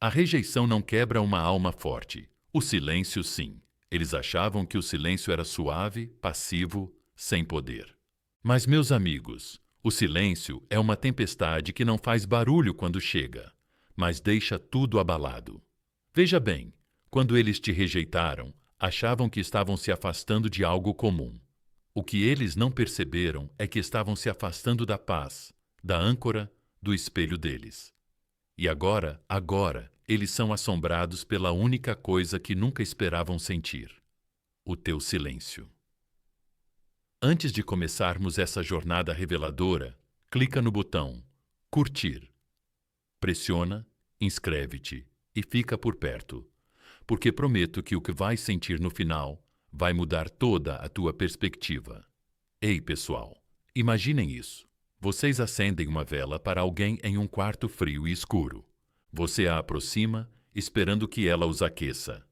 A rejeição não quebra uma alma forte. O silêncio, sim. Eles achavam que o silêncio era suave, passivo, sem poder. Mas, meus amigos, o silêncio é uma tempestade que não faz barulho quando chega, mas deixa tudo abalado. Veja bem, quando eles te rejeitaram, achavam que estavam se afastando de algo comum. O que eles não perceberam é que estavam se afastando da paz, da âncora, do espelho deles. E agora, eles são assombrados pela única coisa que nunca esperavam sentir: o teu silêncio. Antes de começarmos essa jornada reveladora, clica no botão curtir. Pressiona, inscreve-te e fica por perto, porque prometo que o que vais sentir no final vai mudar toda a tua perspectiva. Ei, pessoal, imaginem isso. Vocês acendem uma vela para alguém em um quarto frio e escuro. Você a aproxima, esperando que ela os aqueça.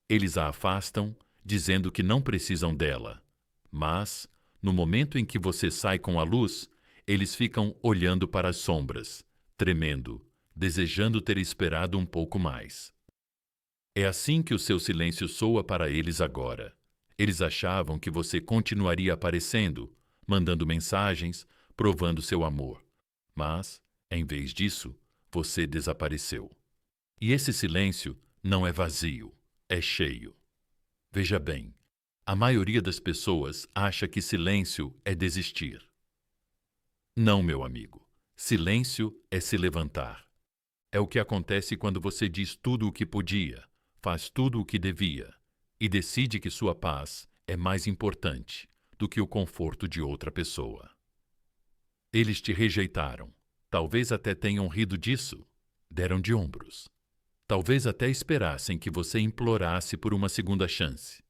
Eles a afastam, dizendo que não precisam dela. Mas, no momento em que você sai com a luz, eles ficam olhando para as sombras, tremendo, desejando ter esperado um pouco mais. É assim que o seu silêncio soa para eles agora. Eles achavam que você continuaria aparecendo, mandando mensagens, provando seu amor. Mas, em vez disso, você desapareceu. E esse silêncio não é vazio, é cheio. Veja bem, a maioria das pessoas acha que silêncio é desistir. Não, meu amigo. Silêncio é se levantar. É o que acontece quando você diz tudo o que podia, faz tudo o que devia e decide que sua paz é mais importante do que o conforto de outra pessoa. Eles te rejeitaram. Talvez até tenham rido disso. Deram de ombros. Talvez até esperassem que você implorasse por uma segunda chance.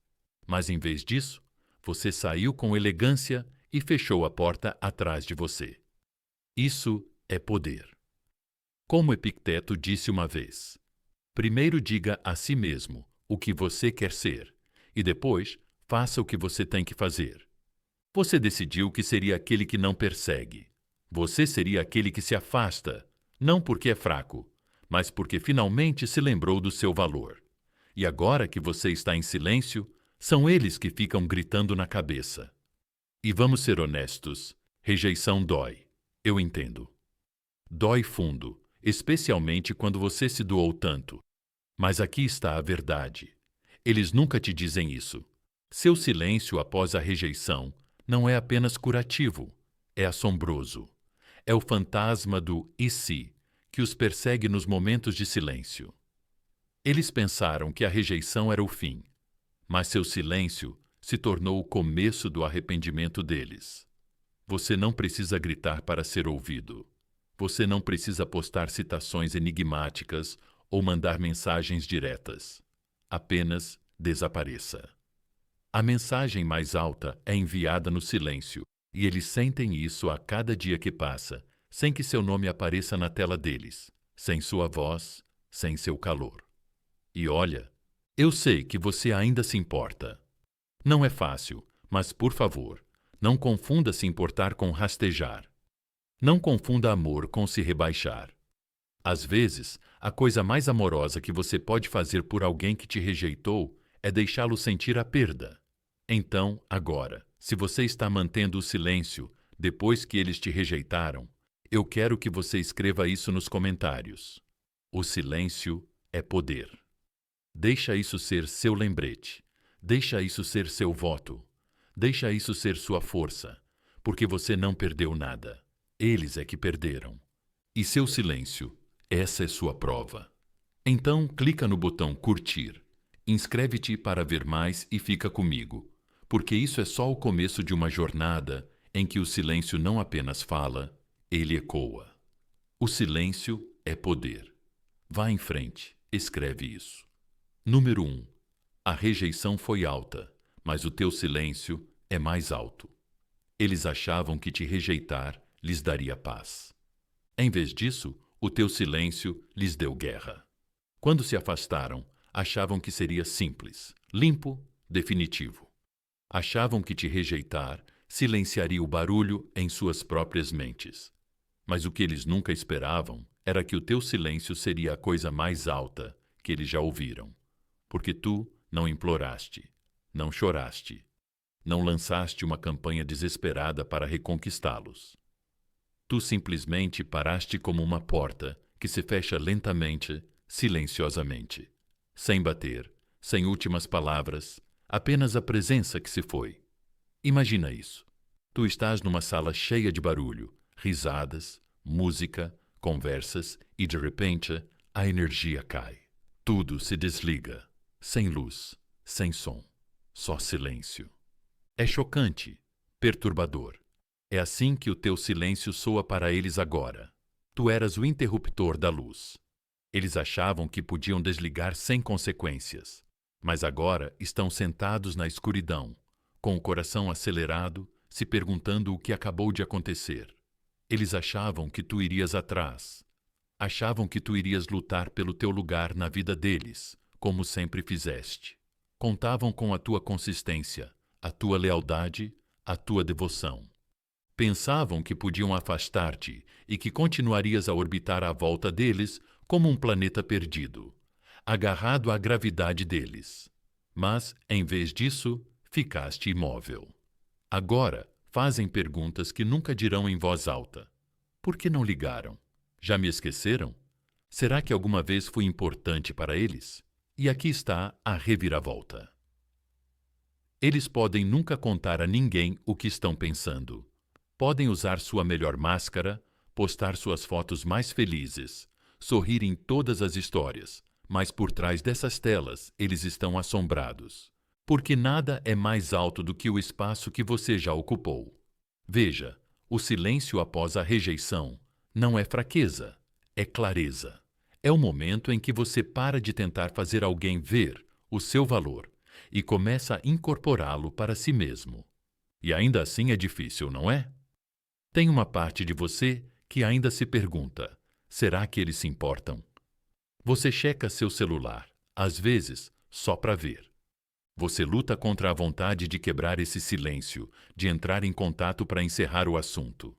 Mas, em vez disso, você saiu com elegância e fechou a porta atrás de você. Isso é poder. Como Epicteto disse uma vez: primeiro diga a si mesmo o que você quer ser, e depois faça o que você tem que fazer. Você decidiu que seria aquele que não persegue. Você seria aquele que se afasta, não porque é fraco, mas porque finalmente se lembrou do seu valor. E agora que você está em silêncio, são eles que ficam gritando na cabeça. E vamos ser honestos, rejeição dói. Eu entendo. Dói fundo, especialmente quando você se doou tanto. Mas aqui está a verdade. Eles nunca te dizem isso. Seu silêncio após a rejeição não é apenas curativo, é assombroso. É o fantasma do "e se" que os persegue nos momentos de silêncio. Eles pensaram que a rejeição era o fim, mas seu silêncio se tornou o começo do arrependimento deles. Você não precisa gritar para ser ouvido. Você não precisa postar citações enigmáticas ou mandar mensagens diretas. Apenas desapareça. A mensagem mais alta é enviada no silêncio, e eles sentem isso a cada dia que passa, sem que seu nome apareça na tela deles, sem sua voz, sem seu calor. E olha, eu sei que você ainda se importa. Não é fácil, mas por favor, não confunda se importar com rastejar. Não confunda amor com se rebaixar. Às vezes, a coisa mais amorosa que você pode fazer por alguém que te rejeitou é deixá-lo sentir a perda. Então, agora, se você está mantendo o silêncio depois que eles te rejeitaram, eu quero que você escreva isso nos comentários. O silêncio é poder. Deixa isso ser seu lembrete. Deixa isso ser seu voto. Deixa isso ser sua força, porque você não perdeu nada. Eles é que perderam. E seu silêncio, essa é sua prova. Então, clica no botão curtir. Inscreve-te para ver mais e fica comigo, porque isso é só o começo de uma jornada em que o silêncio não apenas fala, ele ecoa. O silêncio é poder. Vá em frente, escreve isso. Número 1. A rejeição foi alta, mas o teu silêncio é mais alto. Eles achavam que te rejeitar lhes daria paz. Em vez disso, o teu silêncio lhes deu guerra. Quando se afastaram, achavam que seria simples, limpo, definitivo. Achavam que te rejeitar silenciaria o barulho em suas próprias mentes. Mas o que eles nunca esperavam era que o teu silêncio seria a coisa mais alta que eles já ouviram, porque tu não imploraste, não choraste, não lançaste uma campanha desesperada para reconquistá-los. Tu simplesmente paraste como uma porta que se fecha lentamente, silenciosamente, sem bater, sem últimas palavras, apenas a presença que se foi. Imagina isso. Tu estás numa sala cheia de barulho, risadas, música, conversas e, de repente, a energia cai. Tudo se desliga, sem luz, sem som, só silêncio. É chocante, perturbador. É assim que o teu silêncio soa para eles agora. Tu eras o interruptor da luz. Eles achavam que podiam desligar sem consequências, mas agora estão sentados na escuridão, com o coração acelerado, se perguntando o que acabou de acontecer. Eles achavam que tu irias atrás. Achavam que tu irias lutar pelo teu lugar na vida deles, como sempre fizeste. Contavam com a tua consistência, a tua lealdade, a tua devoção. Pensavam que podiam afastar-te e que continuarias a orbitar à volta deles como um planeta perdido, agarrado à gravidade deles. Mas, em vez disso, ficaste imóvel. Agora, fazem perguntas que nunca dirão em voz alta. Por que não ligaram? Já me esqueceram? Será que alguma vez fui importante para eles? E aqui está a reviravolta. Eles podem nunca contar a ninguém o que estão pensando. Podem usar sua melhor máscara, postar suas fotos mais felizes, sorrir em todas as histórias, mas por trás dessas telas eles estão assombrados. Porque nada é mais alto do que o espaço que você já ocupou. Veja, o silêncio após a rejeição não é fraqueza, é clareza. É o momento em que você para de tentar fazer alguém ver o seu valor e começa a incorporá-lo para si mesmo. E ainda assim é difícil, não é? Tem uma parte de você que ainda se pergunta: será que eles se importam? Você checa seu celular, às vezes, só para ver. Você luta contra a vontade de quebrar esse silêncio, de entrar em contato para encerrar o assunto.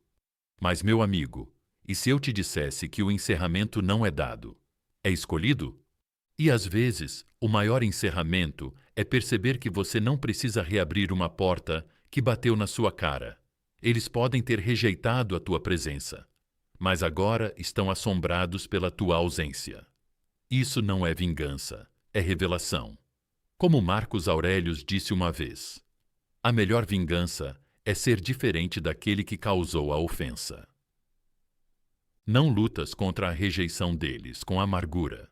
Mas, meu amigo, e se eu te dissesse que o encerramento não é dado? É escolhido? E às vezes, o maior encerramento é perceber que você não precisa reabrir uma porta que bateu na sua cara. Eles podem ter rejeitado a tua presença, mas agora estão assombrados pela tua ausência. Isso não é vingança, é revelação. Como Marcos Aurelius disse uma vez, a melhor vingança é ser diferente daquele que causou a ofensa. Não lutas contra a rejeição deles com amargura,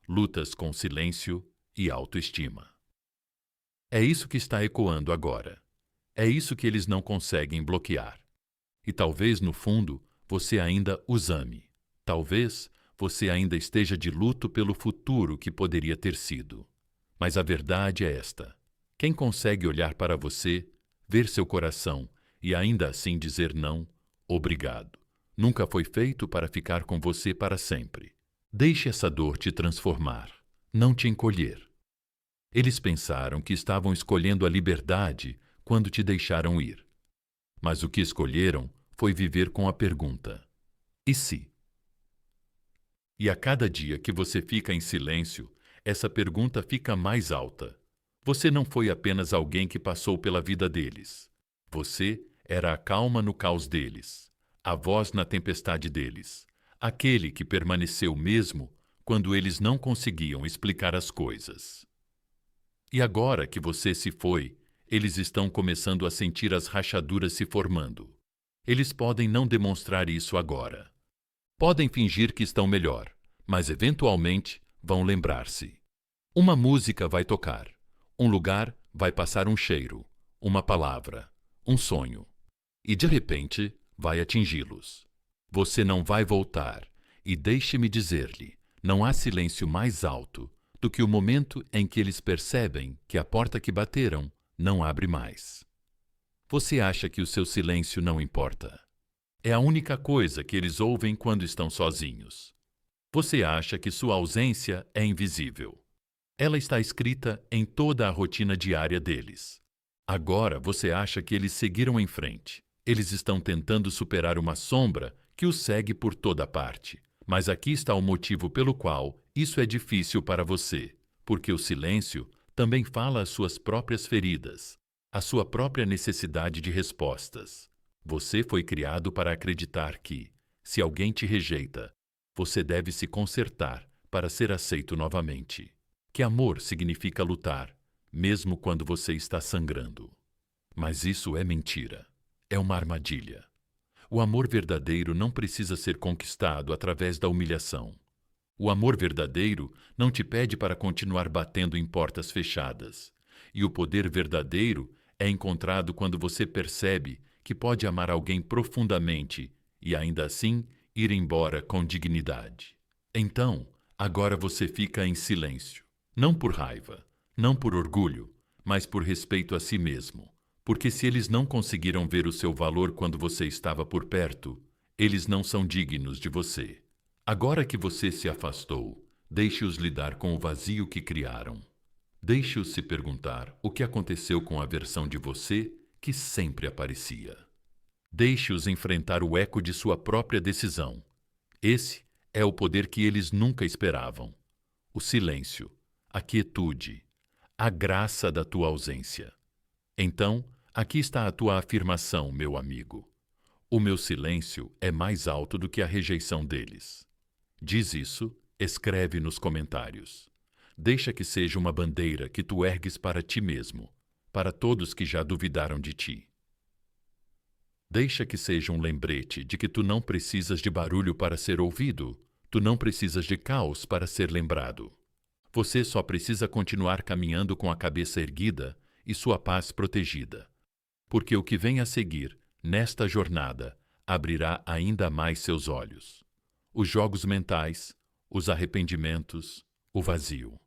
lutas com silêncio e autoestima. É isso que está ecoando agora. É isso que eles não conseguem bloquear. E talvez, no fundo, você ainda os ame. Talvez você ainda esteja de luto pelo futuro que poderia ter sido. Mas a verdade é esta: quem consegue olhar para você, ver seu coração e ainda assim dizer não, obrigado, nunca foi feito para ficar com você para sempre. Deixe essa dor te transformar, não te encolher. Eles pensaram que estavam escolhendo a liberdade quando te deixaram ir. Mas o que escolheram foi viver com a pergunta: e se? E a cada dia que você fica em silêncio, essa pergunta fica mais alta. Você não foi apenas alguém que passou pela vida deles. Você era a calma no caos deles, a voz na tempestade deles, aquele que permaneceu mesmo quando eles não conseguiam explicar as coisas. E agora que você se foi, eles estão começando a sentir as rachaduras se formando. Eles podem não demonstrar isso agora. Podem fingir que estão melhor, mas eventualmente vão lembrar-se. Uma música vai tocar, um lugar vai passar um cheiro, uma palavra, um sonho, e de repente vai atingi-los. Você não vai voltar, e deixe-me dizer-lhe, não há silêncio mais alto do que o momento em que eles percebem que a porta que bateram não abre mais. Você acha que o seu silêncio não importa? É a única coisa que eles ouvem quando estão sozinhos. Você acha que sua ausência é invisível. Ela está escrita em toda a rotina diária deles. Agora você acha que eles seguiram em frente. Eles estão tentando superar uma sombra que os segue por toda parte, Mas aqui está o motivo pelo qual isso é difícil para você, porque o silêncio também fala as suas próprias feridas, a sua própria necessidade de respostas. Você foi criado para acreditar que, se alguém te rejeita, você deve se consertar para ser aceito novamente. Que amor significa lutar, mesmo quando você está sangrando. Mas isso é mentira. É uma armadilha. O amor verdadeiro não precisa ser conquistado através da humilhação. O amor verdadeiro não te pede para continuar batendo em portas fechadas. E o poder verdadeiro é encontrado quando você percebe que pode amar alguém profundamente e ainda assim ir embora com dignidade. Então, agora você fica em silêncio. Não por raiva, não por orgulho, mas por respeito a si mesmo. Porque se eles não conseguiram ver o seu valor quando você estava por perto, eles não são dignos de você. Agora que você se afastou, deixe-os lidar com o vazio que criaram. Deixe-os se perguntar o que aconteceu com a versão de você que sempre aparecia. Deixe-os enfrentar o eco de sua própria decisão. Esse é o poder que eles nunca esperavam. O silêncio, a quietude, a graça da tua ausência. Então, aqui está a tua afirmação, meu amigo. O meu silêncio é mais alto do que a rejeição deles. Diz isso, escreve nos comentários. Deixa que seja uma bandeira que tu ergues para ti mesmo, para todos que já duvidaram de ti. Deixa que seja um lembrete de que tu não precisas de barulho para ser ouvido, tu não precisas de caos para ser lembrado. Você só precisa continuar caminhando com a cabeça erguida e sua paz protegida, porque o que vem a seguir, nesta jornada, abrirá ainda mais seus olhos. Os jogos mentais, os arrependimentos, o vazio.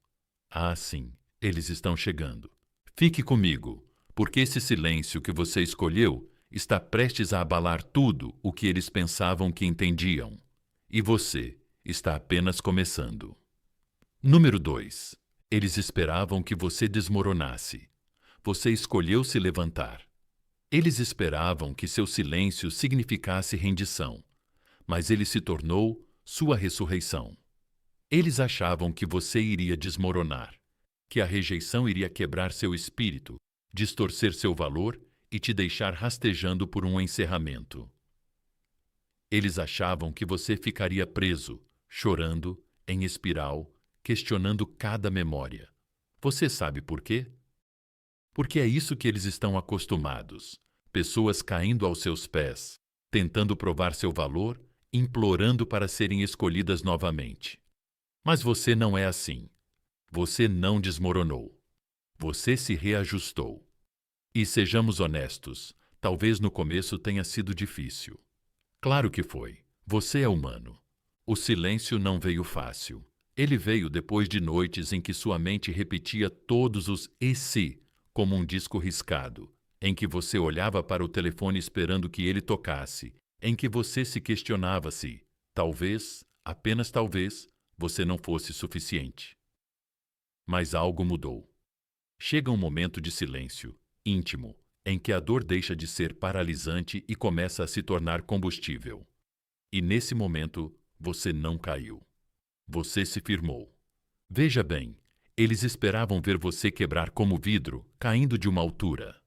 Ah, sim, eles estão chegando. Fique comigo, porque esse silêncio que você escolheu está prestes a abalar tudo o que eles pensavam que entendiam. E você está apenas começando. Número 2. Eles esperavam que você desmoronasse. Você escolheu se levantar. Eles esperavam que seu silêncio significasse rendição, mas ele se tornou sua ressurreição. Eles achavam que você iria desmoronar, que a rejeição iria quebrar seu espírito, distorcer seu valor e te deixar rastejando por um encerramento. Eles achavam que você ficaria preso, chorando, em espiral, questionando cada memória. Você sabe por quê? Porque é isso que eles estão acostumados. Pessoas caindo aos seus pés, tentando provar seu valor, implorando para serem escolhidas novamente. Mas você não é assim. Você não desmoronou. Você se reajustou. E sejamos honestos, talvez no começo tenha sido difícil. Claro que foi. Você é humano. O silêncio não veio fácil. Ele veio depois de noites em que sua mente repetia todos os "e se", como um disco riscado, em que você olhava para o telefone esperando que ele tocasse, em que você se questionava se, talvez, apenas talvez, você não fosse suficiente. Mas algo mudou. Chega um momento de silêncio, íntimo, em que a dor deixa de ser paralisante e começa a se tornar combustível. E nesse momento, você não caiu. Você se firmou. Veja bem, eles esperavam ver você quebrar como vidro, caindo de uma altura.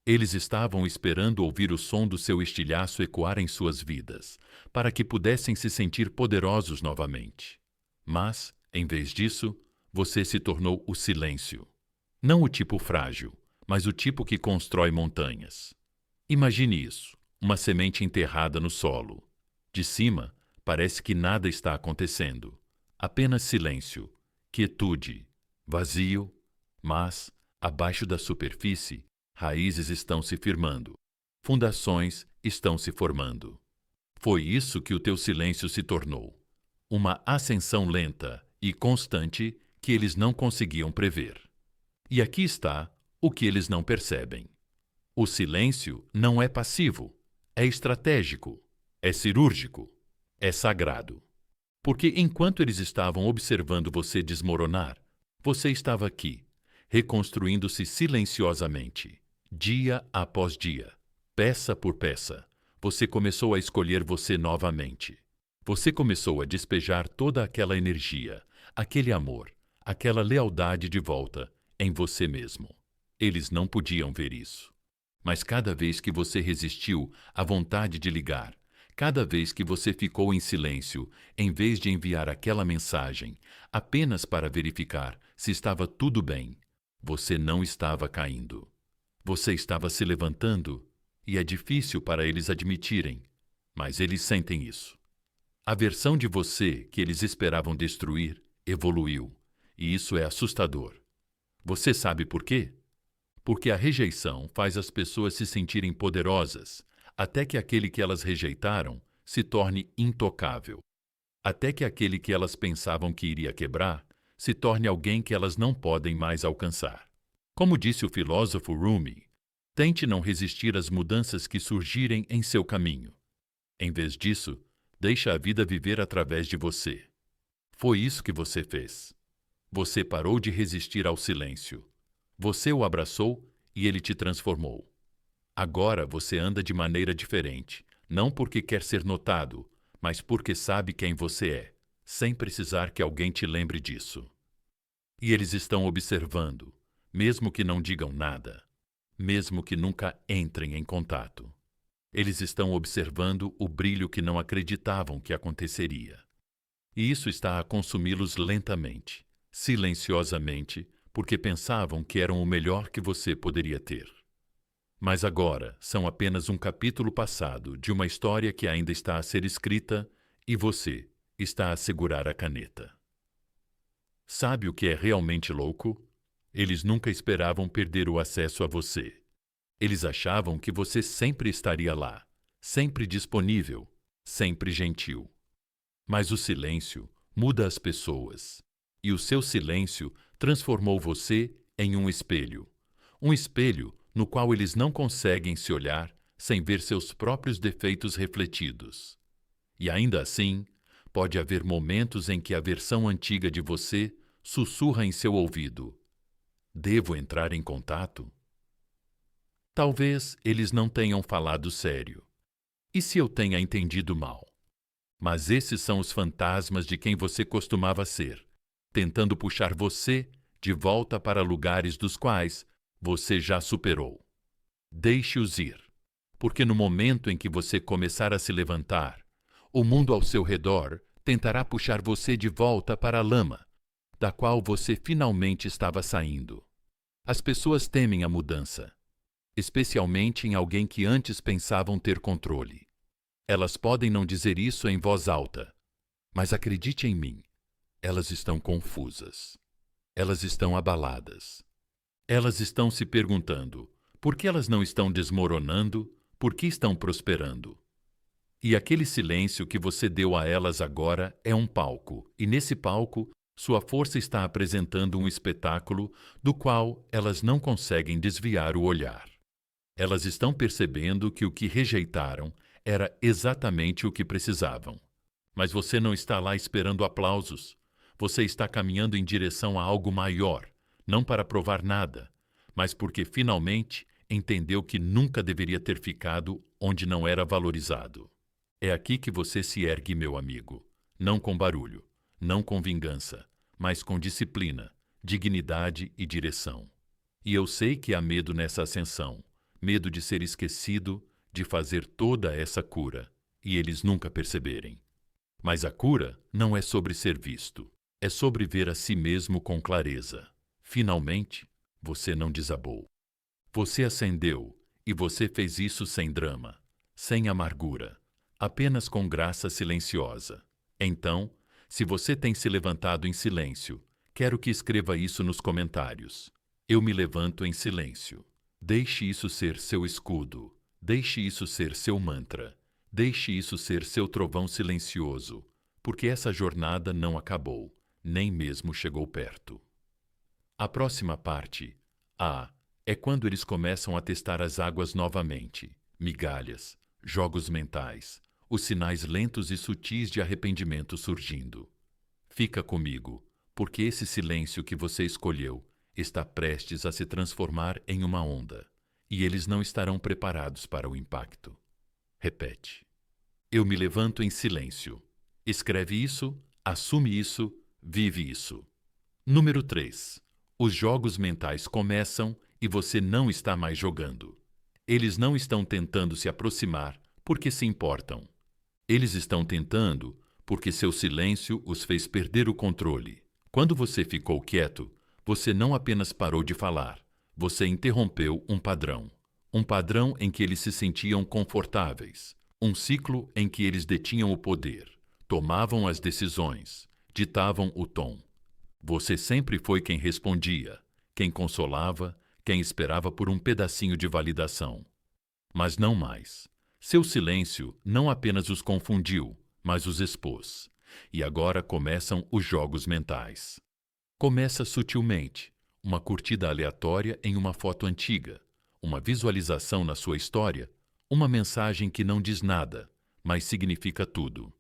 Eles estavam esperando ouvir o som do seu estilhaço ecoar em suas vidas, para que pudessem se sentir poderosos novamente. Mas, em vez disso, você se tornou o silêncio. Não o tipo frágil, mas o tipo que constrói montanhas. Imagine isso, uma semente enterrada no solo. De cima, parece que nada está acontecendo. Apenas silêncio, quietude, vazio, mas, abaixo da superfície, raízes estão se firmando, fundações estão se formando. Foi isso que o teu silêncio se tornou. Uma ascensão lenta e constante que eles não conseguiam prever. E aqui está o que eles não percebem. O silêncio não é passivo, é estratégico, é cirúrgico, é sagrado. Porque enquanto eles estavam observando você desmoronar, você estava aqui, reconstruindo-se silenciosamente, dia após dia, peça por peça. Você começou a escolher você novamente. Você começou a despejar toda aquela energia, aquele amor, aquela lealdade de volta em você mesmo. Eles não podiam ver isso. Mas cada vez que você resistiu à vontade de ligar, cada vez que você ficou em silêncio, em vez de enviar aquela mensagem, apenas para verificar se estava tudo bem, você não estava caindo. Você estava se levantando, e é difícil para eles admitirem, mas eles sentem isso. A versão de você que eles esperavam destruir evoluiu, e isso é assustador. Você sabe por quê? Porque a rejeição faz as pessoas se sentirem poderosas, até que aquele que elas rejeitaram se torne intocável. Até que aquele que elas pensavam que iria quebrar se torne alguém que elas não podem mais alcançar. Como disse o filósofo Rumi, tente não resistir às mudanças que surgirem em seu caminho. Em vez disso, deixe a vida viver através de você. Foi isso que você fez. Você parou de resistir ao silêncio. Você o abraçou e ele te transformou. Agora você anda de maneira diferente, não porque quer ser notado, mas porque sabe quem você é, sem precisar que alguém te lembre disso. E eles estão observando, mesmo que não digam nada, mesmo que nunca entrem em contato. Eles estão observando o brilho que não acreditavam que aconteceria. E isso está a consumi-los lentamente, silenciosamente, porque pensavam que eram o melhor que você poderia ter. Mas agora são apenas um capítulo passado de uma história que ainda está a ser escrita e você está a segurar a caneta. Sabe o que é realmente louco? Eles nunca esperavam perder o acesso a você. Eles achavam que você sempre estaria lá, sempre disponível, sempre gentil. Mas o silêncio muda as pessoas, e o seu silêncio transformou você em um espelho no qual eles não conseguem se olhar sem ver seus próprios defeitos refletidos. E ainda assim, pode haver momentos em que a versão antiga de você sussurra em seu ouvido: devo entrar em contato? Talvez eles não tenham falado sério. E se eu tenha entendido mal? Mas esses são os fantasmas de quem você costumava ser, tentando puxar você de volta para lugares dos quais você já superou. Deixe-os ir, porque no momento em que você começar a se levantar, o mundo ao seu redor tentará puxar você de volta para a lama, da qual você finalmente estava saindo. As pessoas temem a mudança, especialmente em alguém que antes pensavam ter controle. Elas podem não dizer isso em voz alta, mas acredite em mim, elas estão confusas. Elas estão abaladas. Elas estão se perguntando por que elas não estão desmoronando, por que estão prosperando. E aquele silêncio que você deu a elas agora é um palco, e nesse palco, sua força está apresentando um espetáculo do qual elas não conseguem desviar o olhar. Elas estão percebendo que o que rejeitaram era exatamente o que precisavam. Mas você não está lá esperando aplausos. Você está caminhando em direção a algo maior, não para provar nada, mas porque finalmente entendeu que nunca deveria ter ficado onde não era valorizado. É aqui que você se ergue, meu amigo. Não com barulho, não com vingança, mas com disciplina, dignidade e direção. E eu sei que há medo nessa ascensão, medo de ser esquecido, de fazer toda essa cura, e eles nunca perceberem. Mas a cura não é sobre ser visto, é sobre ver a si mesmo com clareza. Finalmente, você não desabou. Você ascendeu, e você fez isso sem drama, sem amargura, apenas com graça silenciosa. Então, se você tem se levantado em silêncio, quero que escreva isso nos comentários. Eu me levanto em silêncio. Deixe isso ser seu escudo. Deixe isso ser seu mantra. Deixe isso ser seu trovão silencioso, porque essa jornada não acabou, nem mesmo chegou perto. A próxima parte, é quando eles começam a testar as águas novamente, migalhas, jogos mentais, os sinais lentos e sutis de arrependimento surgindo. Fica comigo, porque esse silêncio que você escolheu está prestes a se transformar em uma onda, e eles não estarão preparados para o impacto. Repete. Eu me levanto em silêncio. Escreve isso, assume isso, vive isso. Número 3. Os jogos mentais começam e você não está mais jogando. Eles não estão tentando se aproximar porque se importam. Eles estão tentando porque seu silêncio os fez perder o controle. Quando você ficou quieto, você não apenas parou de falar, você interrompeu um padrão. Um padrão em que eles se sentiam confortáveis. Um ciclo em que eles detinham o poder, tomavam as decisões, ditavam o tom. Você sempre foi quem respondia, quem consolava, quem esperava por um pedacinho de validação. Mas não mais. Seu silêncio não apenas os confundiu, mas os expôs. E agora começam os jogos mentais. Começa sutilmente, uma curtida aleatória em uma foto antiga, uma visualização na sua história, uma mensagem que não diz nada, mas significa tudo.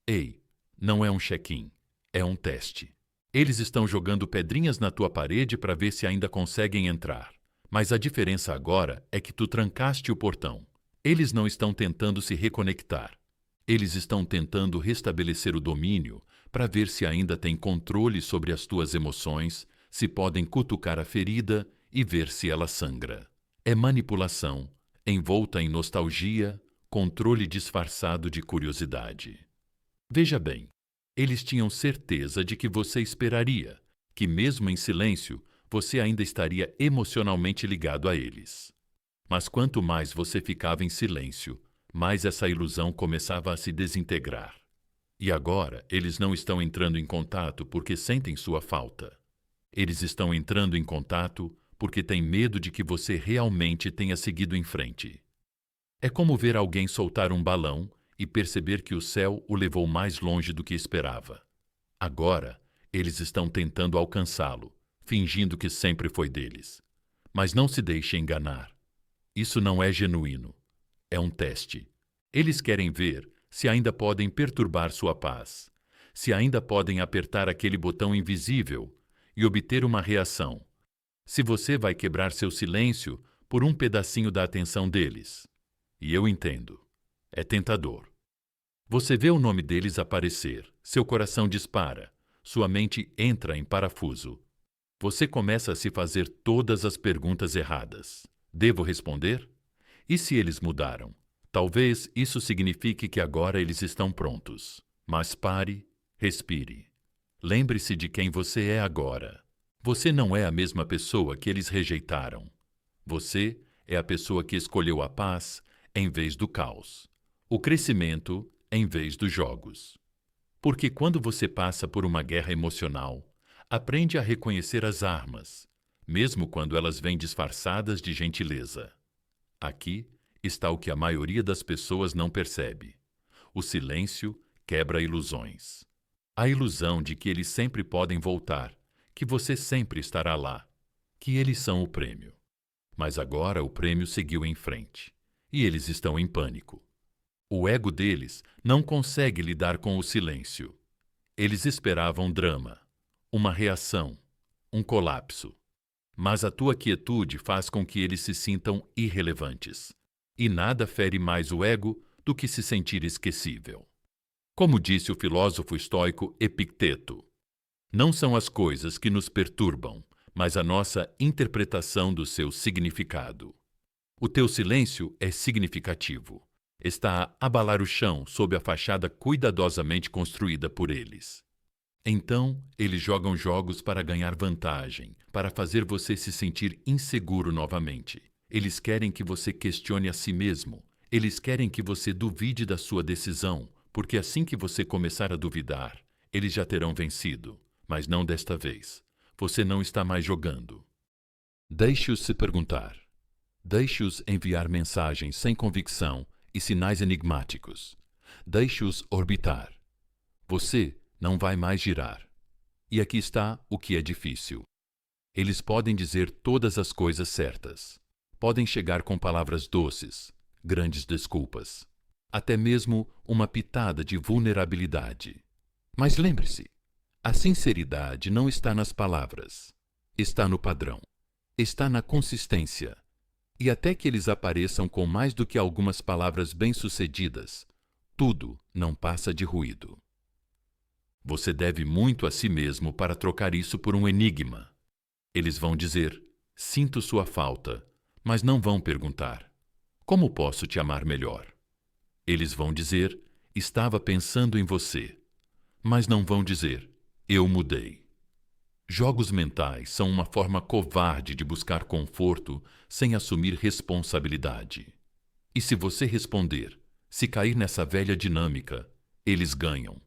Ei, não é um check-in, é um teste. Eles estão jogando pedrinhas na tua parede para ver se ainda conseguem entrar. Mas a diferença agora é que tu trancaste o portão. Eles não estão tentando se reconectar. Eles estão tentando restabelecer o domínio para ver se ainda têm controle sobre as tuas emoções, se podem cutucar a ferida e ver se ela sangra. É manipulação, envolta em nostalgia, controle disfarçado de curiosidade. Veja bem, eles tinham certeza de que você esperaria, que mesmo em silêncio, você ainda estaria emocionalmente ligado a eles. Mas quanto mais você ficava em silêncio, mais essa ilusão começava a se desintegrar. E agora eles não estão entrando em contato porque sentem sua falta. Eles estão entrando em contato porque têm medo de que você realmente tenha seguido em frente. É como ver alguém soltar um balão e perceber que o céu o levou mais longe do que esperava. Agora, eles estão tentando alcançá-lo, fingindo que sempre foi deles. Mas não se deixe enganar. Isso não é genuíno. É um teste. Eles querem ver se ainda podem perturbar sua paz, se ainda podem apertar aquele botão invisível e obter uma reação, se você vai quebrar seu silêncio por um pedacinho da atenção deles. E eu entendo. É tentador. Você vê o nome deles aparecer, seu coração dispara, sua mente entra em parafuso. Você começa a se fazer todas as perguntas erradas. Devo responder? E se eles mudaram? Talvez isso signifique que agora eles estão prontos. Mas pare, respire. Lembre-se de quem você é agora. Você não é a mesma pessoa que eles rejeitaram. Você é a pessoa que escolheu a paz em vez do caos, o crescimento em vez dos jogos. Porque quando você passa por uma guerra emocional, aprende a reconhecer as armas, mesmo quando elas vêm disfarçadas de gentileza. Aqui está o que a maioria das pessoas não percebe. O silêncio quebra ilusões. A ilusão de que eles sempre podem voltar, que você sempre estará lá, que eles são o prêmio. Mas agora o prêmio seguiu em frente, e eles estão em pânico. O ego deles não consegue lidar com o silêncio. Eles esperavam drama, uma reação, um colapso. Mas a tua quietude faz com que eles se sintam irrelevantes. E nada fere mais o ego do que se sentir esquecível. Como disse o filósofo estoico Epicteto, não são as coisas que nos perturbam, mas a nossa interpretação do seu significado. O teu silêncio é significativo. Está a abalar o chão sob a fachada cuidadosamente construída por eles. Então, eles jogam jogos para ganhar vantagem, para fazer você se sentir inseguro novamente. Eles querem que você questione a si mesmo. Eles querem que você duvide da sua decisão, porque assim que você começar a duvidar, eles já terão vencido. Mas não desta vez. Você não está mais jogando. Deixe-os se perguntar. Deixe-os enviar mensagens sem convicção e sinais enigmáticos. Deixe-os orbitar. Você não vai mais girar. E aqui está o que é difícil. Eles podem dizer todas as coisas certas. Podem chegar com palavras doces, grandes desculpas, até mesmo uma pitada de vulnerabilidade. Mas lembre-se, a sinceridade não está nas palavras, está no padrão, está na consistência. E até que eles apareçam com mais do que algumas palavras bem-sucedidas, tudo não passa de ruído. Você deve muito a si mesmo para trocar isso por um enigma. Eles vão dizer: sinto sua falta, mas não vão perguntar: como posso te amar melhor? Eles vão dizer: estava pensando em você, mas não vão dizer: eu mudei. Jogos mentais são uma forma covarde de buscar conforto sem assumir responsabilidade. E se você responder, se cair nessa velha dinâmica, eles ganham.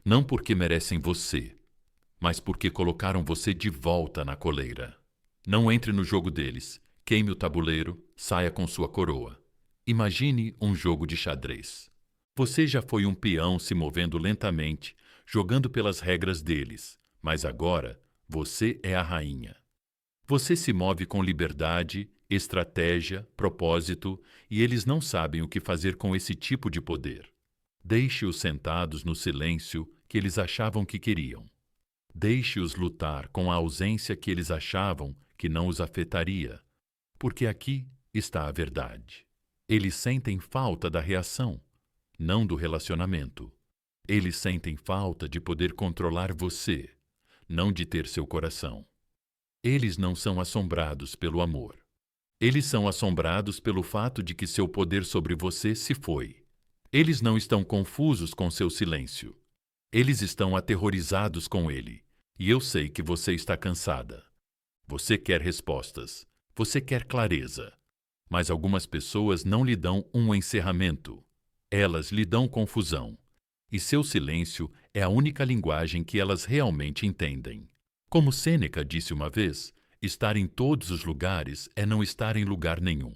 Não porque merecem você, mas porque colocaram você de volta na coleira. Não entre no jogo deles, queime o tabuleiro, saia com sua coroa. Imagine um jogo de xadrez. Você já foi um peão se movendo lentamente, jogando pelas regras deles, mas agora você é a rainha. Você se move com liberdade, estratégia, propósito, e eles não sabem o que fazer com esse tipo de poder. Deixe-os sentados no silêncio que eles achavam que queriam. Deixe-os lutar com a ausência que eles achavam que não os afetaria, porque aqui está a verdade. Eles sentem falta da reação, não do relacionamento. Eles sentem falta de poder controlar você, não de ter seu coração. Eles não são assombrados pelo amor. Eles são assombrados pelo fato de que seu poder sobre você se foi. Eles não estão confusos com seu silêncio. Eles estão aterrorizados com ele. E eu sei que você está cansada. Você quer respostas. Você quer clareza. Mas algumas pessoas não lhe dão um encerramento. Elas lhe dão confusão. E seu silêncio é a única linguagem que elas realmente entendem. Como Sêneca disse uma vez, estar em todos os lugares é não estar em lugar nenhum.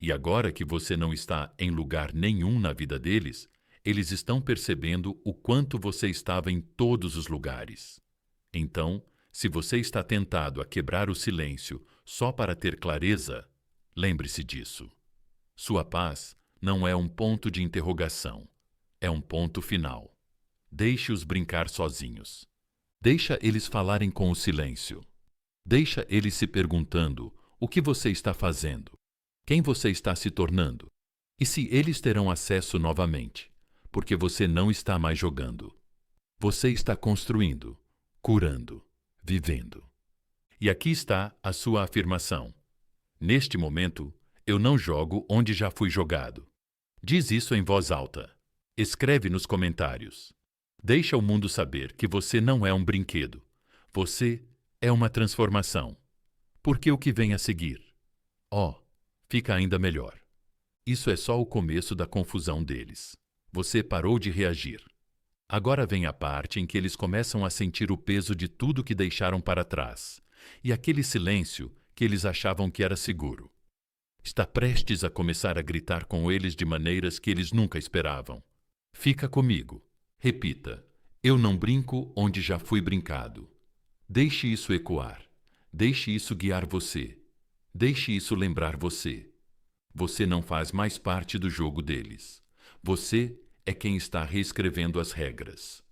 E agora que você não está em lugar nenhum na vida deles, eles estão percebendo o quanto você estava em todos os lugares. Então, se você está tentado a quebrar o silêncio só para ter clareza, lembre-se disso. Sua paz não é um ponto de interrogação, é um ponto final. Deixe-os brincar sozinhos. Deixa eles falarem com o silêncio. Deixa eles se perguntando o que você está fazendo, quem você está se tornando, e se eles terão acesso novamente, porque você não está mais jogando. Você está construindo, curando, vivendo. E aqui está a sua afirmação. Neste momento, eu não jogo onde já fui jogado. Diz isso em voz alta. Escreve nos comentários. Deixa o mundo saber que você não é um brinquedo. Você é uma transformação. Porque o que vem a seguir? Fica ainda melhor. Isso é só o começo da confusão deles. Você parou de reagir. Agora vem a parte em que eles começam a sentir o peso de tudo que deixaram para trás, e aquele silêncio que eles achavam que era seguro. Está prestes a começar a gritar com eles de maneiras que eles nunca esperavam. Fica comigo. Repita: eu não brinco onde já fui brincado. Deixe isso ecoar. Deixe isso guiar você. Deixe isso lembrar você. Você não faz mais parte do jogo deles. Você é quem está reescrevendo as regras.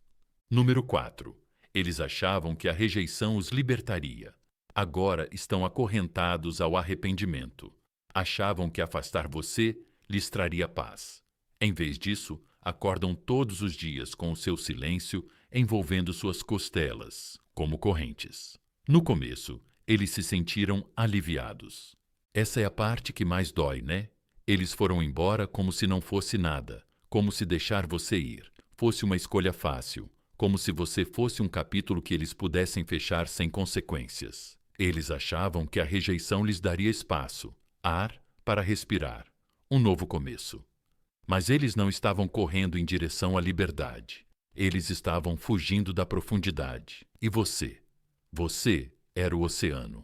Número 4. Eles achavam que a rejeição os libertaria. Agora estão acorrentados ao arrependimento. Achavam que afastar você lhes traria paz. Em vez disso, acordam todos os dias com o seu silêncio envolvendo suas costelas, como correntes. No começo, eles se sentiram aliviados. Essa é a parte que mais dói, né? Eles foram embora como se não fosse nada, como se deixar você ir fosse uma escolha fácil, como se você fosse um capítulo que eles pudessem fechar sem consequências. Eles achavam que a rejeição lhes daria espaço, ar para respirar, um novo começo. Mas eles não estavam correndo em direção à liberdade. Eles estavam fugindo da profundidade. E você? Você era o oceano.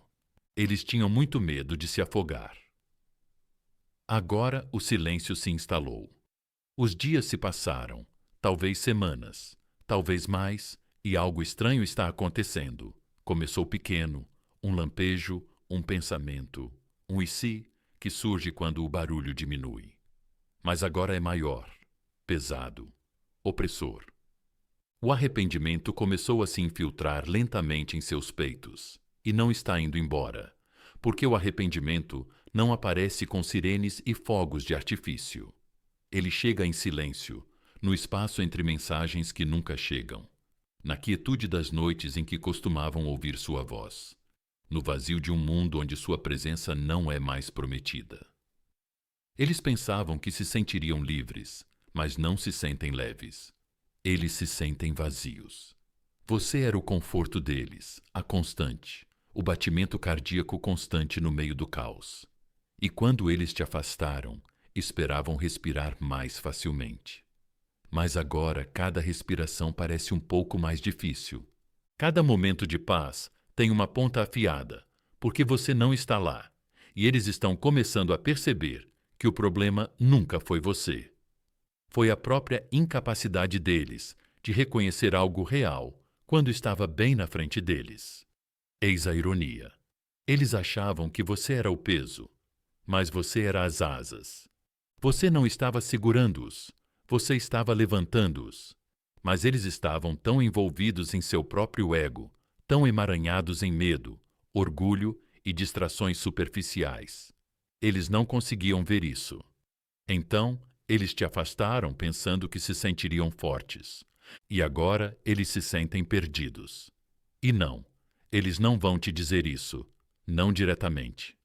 Eles tinham muito medo de se afogar. Agora o silêncio se instalou. Os dias se passaram, talvez semanas, talvez mais, e algo estranho está acontecendo. Começou pequeno, um lampejo, um pensamento, um e se que surge quando o barulho diminui. Mas agora é maior, pesado, opressor. O arrependimento começou a se infiltrar lentamente em seus peitos e não está indo embora, porque o arrependimento não aparece com sirenes e fogos de artifício. Ele chega em silêncio, no espaço entre mensagens que nunca chegam. na quietude das noites em que costumavam ouvir sua voz, no vazio de um mundo onde sua presença não é mais prometida. Eles pensavam que se sentiriam livres, mas não se sentem leves. Eles se sentem vazios. Você era o conforto deles, a constante, o batimento cardíaco constante no meio do caos. E quando eles te afastaram, esperavam respirar mais facilmente. Mas agora cada respiração parece um pouco mais difícil. Cada momento de paz tem uma ponta afiada, porque você não está lá, e eles estão começando a perceber que o problema nunca foi você. Foi a própria incapacidade deles de reconhecer algo real quando estava bem na frente deles. Eis a ironia. Eles achavam que você era o peso, mas você era as asas. Você não estava segurando-os, você estava levantando-os. Mas eles estavam tão envolvidos em seu próprio ego, tão emaranhados em medo, orgulho e distrações superficiais. Eles não conseguiam ver isso. Então, eles te afastaram pensando que se sentiriam fortes. E agora eles se sentem perdidos. E não, eles não vão te dizer isso, não diretamente.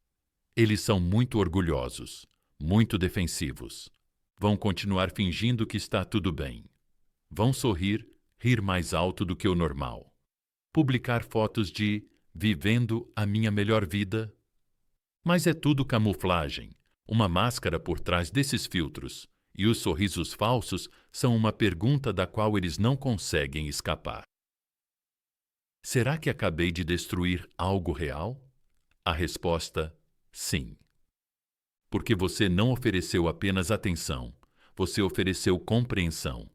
Eles são muito orgulhosos, muito defensivos. Vão continuar fingindo que está tudo bem. Vão sorrir, rir mais alto do que o normal. Publicar fotos de vivendo a minha melhor vida. Mas é tudo camuflagem, uma máscara por trás desses filtros, e os sorrisos falsos são uma pergunta da qual eles não conseguem escapar. Será que acabei de destruir algo real? A resposta: sim. Porque você não ofereceu apenas atenção, você ofereceu compreensão.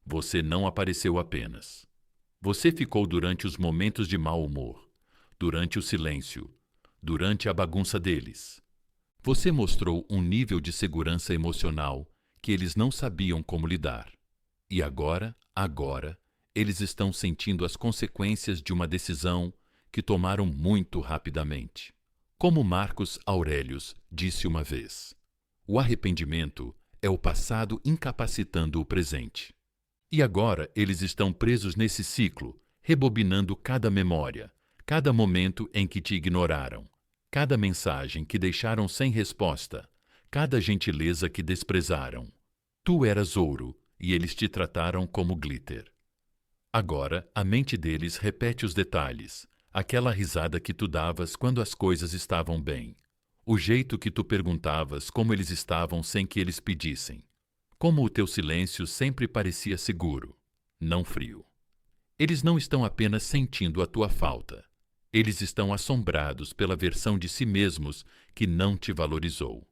Você não apareceu apenas. Você ficou durante os momentos de mau humor, durante o silêncio, durante a bagunça deles. Você mostrou um nível de segurança emocional que eles não sabiam como lidar. E agora, eles estão sentindo as consequências de uma decisão que tomaram muito rapidamente. Como Marcos Aurelius disse uma vez, o arrependimento é o passado incapacitando o presente. E agora eles estão presos nesse ciclo, rebobinando cada memória, cada momento em que te ignoraram, cada mensagem que deixaram sem resposta, cada gentileza que desprezaram. Tu eras ouro e eles te trataram como glitter. Agora a mente deles repete os detalhes, aquela risada que tu davas quando as coisas estavam bem, o jeito que tu perguntavas como eles estavam sem que eles pedissem, como o teu silêncio sempre parecia seguro, não frio. Eles não estão apenas sentindo a tua falta. Eles estão assombrados pela versão de si mesmos que não te valorizou.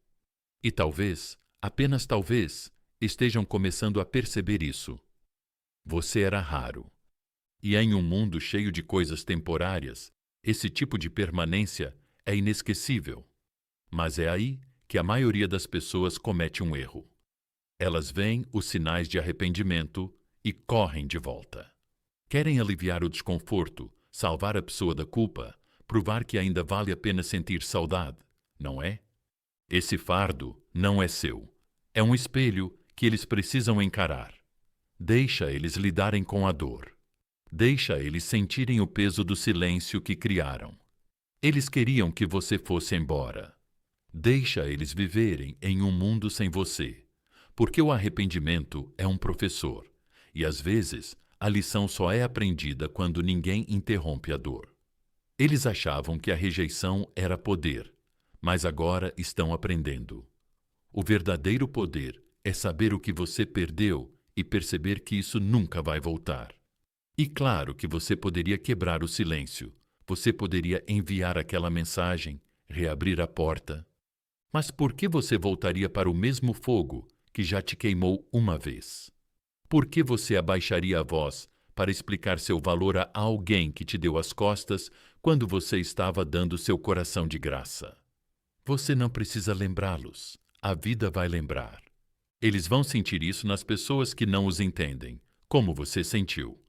E talvez, apenas talvez, estejam começando a perceber isso. Você era raro. E em um mundo cheio de coisas temporárias, esse tipo de permanência é inesquecível. Mas é aí que a maioria das pessoas comete um erro. Elas veem os sinais de arrependimento e correm de volta. Querem aliviar o desconforto, salvar a pessoa da culpa, provar que ainda vale a pena sentir saudade, não é? Esse fardo não é seu. É um espelho que eles precisam encarar. Deixa eles lidarem com a dor. Deixa eles sentirem o peso do silêncio que criaram. Eles queriam que você fosse embora. Deixa eles viverem em um mundo sem você. Porque o arrependimento é um professor, e às vezes a lição só é aprendida quando ninguém interrompe a dor. Eles achavam que a rejeição era poder, mas agora estão aprendendo. O verdadeiro poder é saber o que você perdeu e perceber que isso nunca vai voltar. E claro que você poderia quebrar o silêncio, você poderia enviar aquela mensagem, reabrir a porta. Mas por que você voltaria para o mesmo fogo que já te queimou uma vez? Por que você abaixaria a voz para explicar seu valor a alguém que te deu as costas quando você estava dando seu coração de graça? Você não precisa lembrá-los. A vida vai lembrar. Eles vão sentir isso nas pessoas que não os entendem, como você sentiu.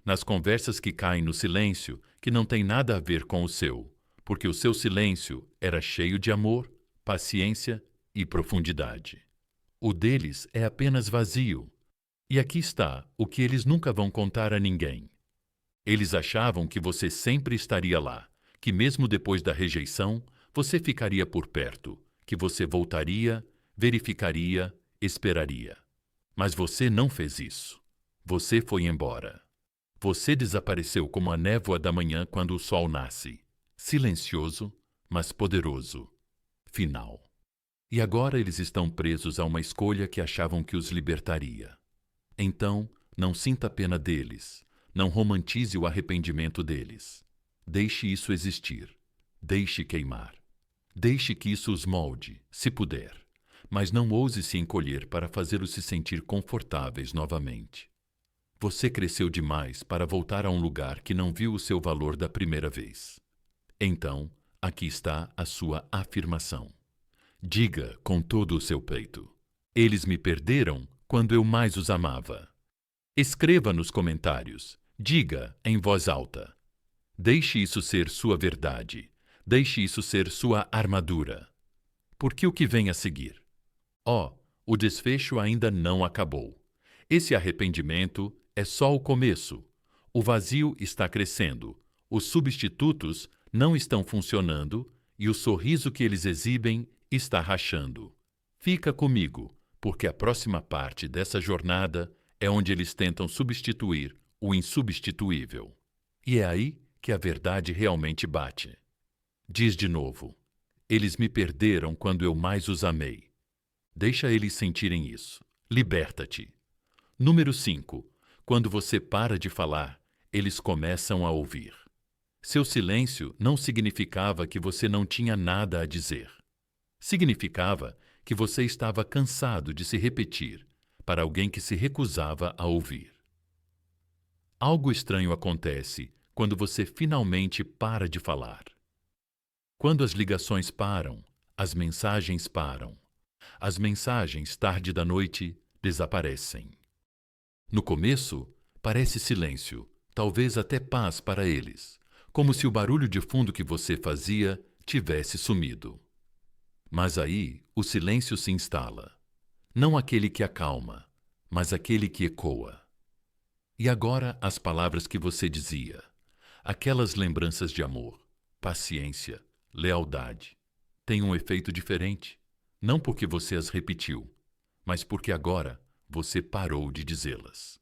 Nas conversas que caem no silêncio, que não tem nada a ver com o seu, porque o seu silêncio era cheio de amor, paciência e profundidade. O deles é apenas vazio. E aqui está o que eles nunca vão contar a ninguém. Eles achavam que você sempre estaria lá, que mesmo depois da rejeição, você ficaria por perto, que você voltaria, verificaria, esperaria. Mas você não fez isso. Você foi embora. Você desapareceu como a névoa da manhã quando o sol nasce. Silencioso, mas poderoso. Final. E agora eles estão presos a uma escolha que achavam que os libertaria. Então, não sinta pena deles. Não romantize o arrependimento deles. Deixe isso existir. Deixe queimar. Deixe que isso os molde, se puder. Mas não ouse se encolher para fazê-los se sentir confortáveis novamente. Você cresceu demais para voltar a um lugar que não viu o seu valor da primeira vez. Então, aqui está a sua afirmação. Diga com todo o seu peito: eles me perderam quando eu mais os amava. Escreva nos comentários. Diga em voz alta. Deixe isso ser sua verdade. Deixe isso ser sua armadura. Porque o que vem a seguir? O desfecho ainda não acabou. Esse arrependimento é só o começo. O vazio está crescendo. Os substitutos não estão funcionando e o sorriso que eles exibem está rachando. Fica comigo, porque a próxima parte dessa jornada é onde eles tentam substituir o insubstituível. E é aí que a verdade realmente bate. Diz de novo: eles me perderam quando eu mais os amei. Deixa eles sentirem isso. Liberta-te. Número 5. Quando você para de falar, eles começam a ouvir. Seu silêncio não significava que você não tinha nada a dizer. Significava que você estava cansado de se repetir para alguém que se recusava a ouvir. Algo estranho acontece quando você finalmente para de falar. Quando as ligações param, as mensagens param. As mensagens, tarde da noite, desaparecem. No começo, parece silêncio, talvez até paz para eles, como se o barulho de fundo que você fazia tivesse sumido. Mas aí, o silêncio se instala. Não aquele que acalma, mas aquele que ecoa. E agora as palavras que você dizia, aquelas lembranças de amor, paciência, lealdade, têm um efeito diferente. Não porque você as repetiu, mas porque agora você parou de dizê-las.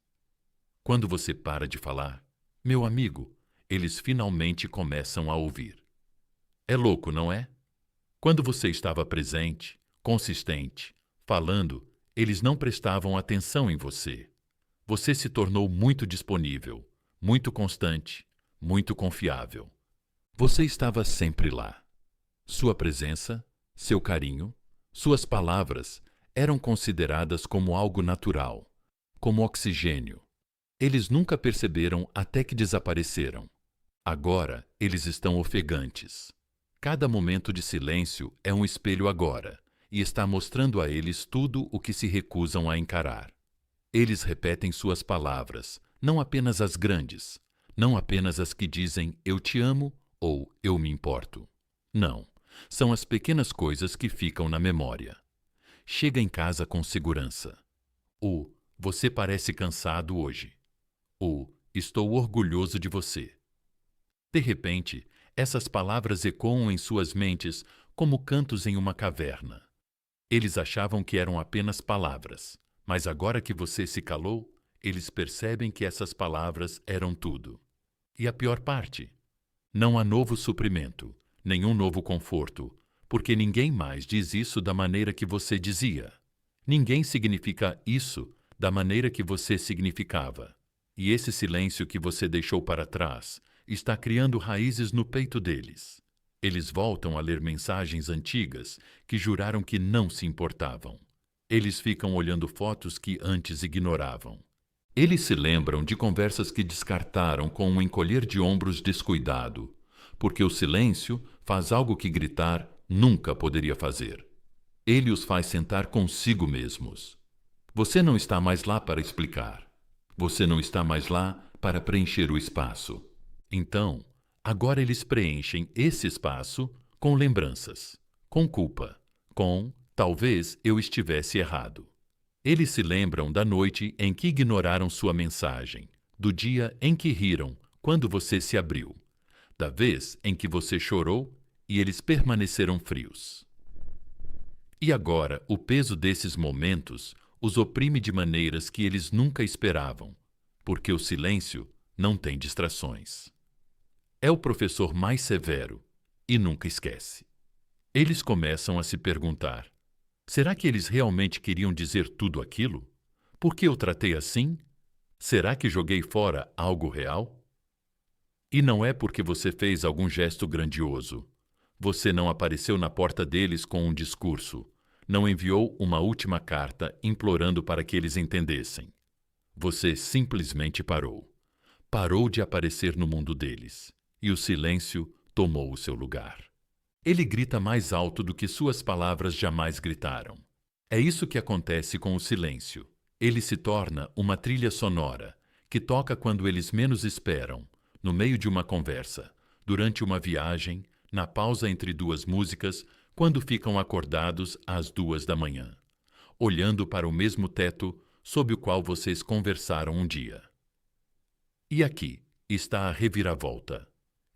Quando você para de falar, meu amigo, eles finalmente começam a ouvir. É louco, não é? Quando você estava presente, consistente, falando, eles não prestavam atenção em você. Você se tornou muito disponível, muito constante, muito confiável. Você estava sempre lá. Sua presença, seu carinho, suas palavras eram consideradas como algo natural, como oxigênio. Eles nunca perceberam até que desapareceram. Agora, eles estão ofegantes. Cada momento de silêncio é um espelho agora e está mostrando a eles tudo o que se recusam a encarar. Eles repetem suas palavras, não apenas as grandes, não apenas as que dizem "eu te amo" ou "eu me importo". Não. São as pequenas coisas que ficam na memória. Chega em casa com segurança. Você parece cansado hoje. Estou orgulhoso de você. De repente, essas palavras ecoam em suas mentes como cantos em uma caverna. Eles achavam que eram apenas palavras, mas agora que você se calou, eles percebem que essas palavras eram tudo. E a pior parte? Não há novo suprimento. Nenhum novo conforto, porque ninguém mais diz isso da maneira que você dizia. Ninguém significa isso da maneira que você significava. E esse silêncio que você deixou para trás está criando raízes no peito deles. Eles voltam a ler mensagens antigas que juraram que não se importavam. Eles ficam olhando fotos que antes ignoravam. Eles se lembram de conversas que descartaram com um encolher de ombros descuidado, porque o silêncio faz algo que gritar nunca poderia fazer. Ele os faz sentar consigo mesmos. Você não está mais lá para explicar. Você não está mais lá para preencher o espaço. Então, agora eles preenchem esse espaço com lembranças, com culpa, com talvez eu estivesse errado. Eles se lembram da noite em que ignoraram sua mensagem, do dia em que riram quando você se abriu, da vez em que você chorou e eles permaneceram frios. E agora o peso desses momentos os oprime de maneiras que eles nunca esperavam, porque o silêncio não tem distrações. É o professor mais severo e nunca esquece. Eles começam a se perguntar: será que eles realmente queriam dizer tudo aquilo? Por que eu tratei assim? Será que joguei fora algo real? E não é porque você fez algum gesto grandioso. Você não apareceu na porta deles com um discurso, não enviou uma última carta implorando para que eles entendessem. Você simplesmente parou. Parou de aparecer no mundo deles, e o silêncio tomou o seu lugar. Ele grita mais alto do que suas palavras jamais gritaram. É isso que acontece com o silêncio. Ele se torna uma trilha sonora que toca quando eles menos esperam, no meio de uma conversa, durante uma viagem, na pausa entre duas músicas, quando ficam acordados às 2 da manhã, olhando para o mesmo teto sob o qual vocês conversaram um dia. E aqui está a reviravolta.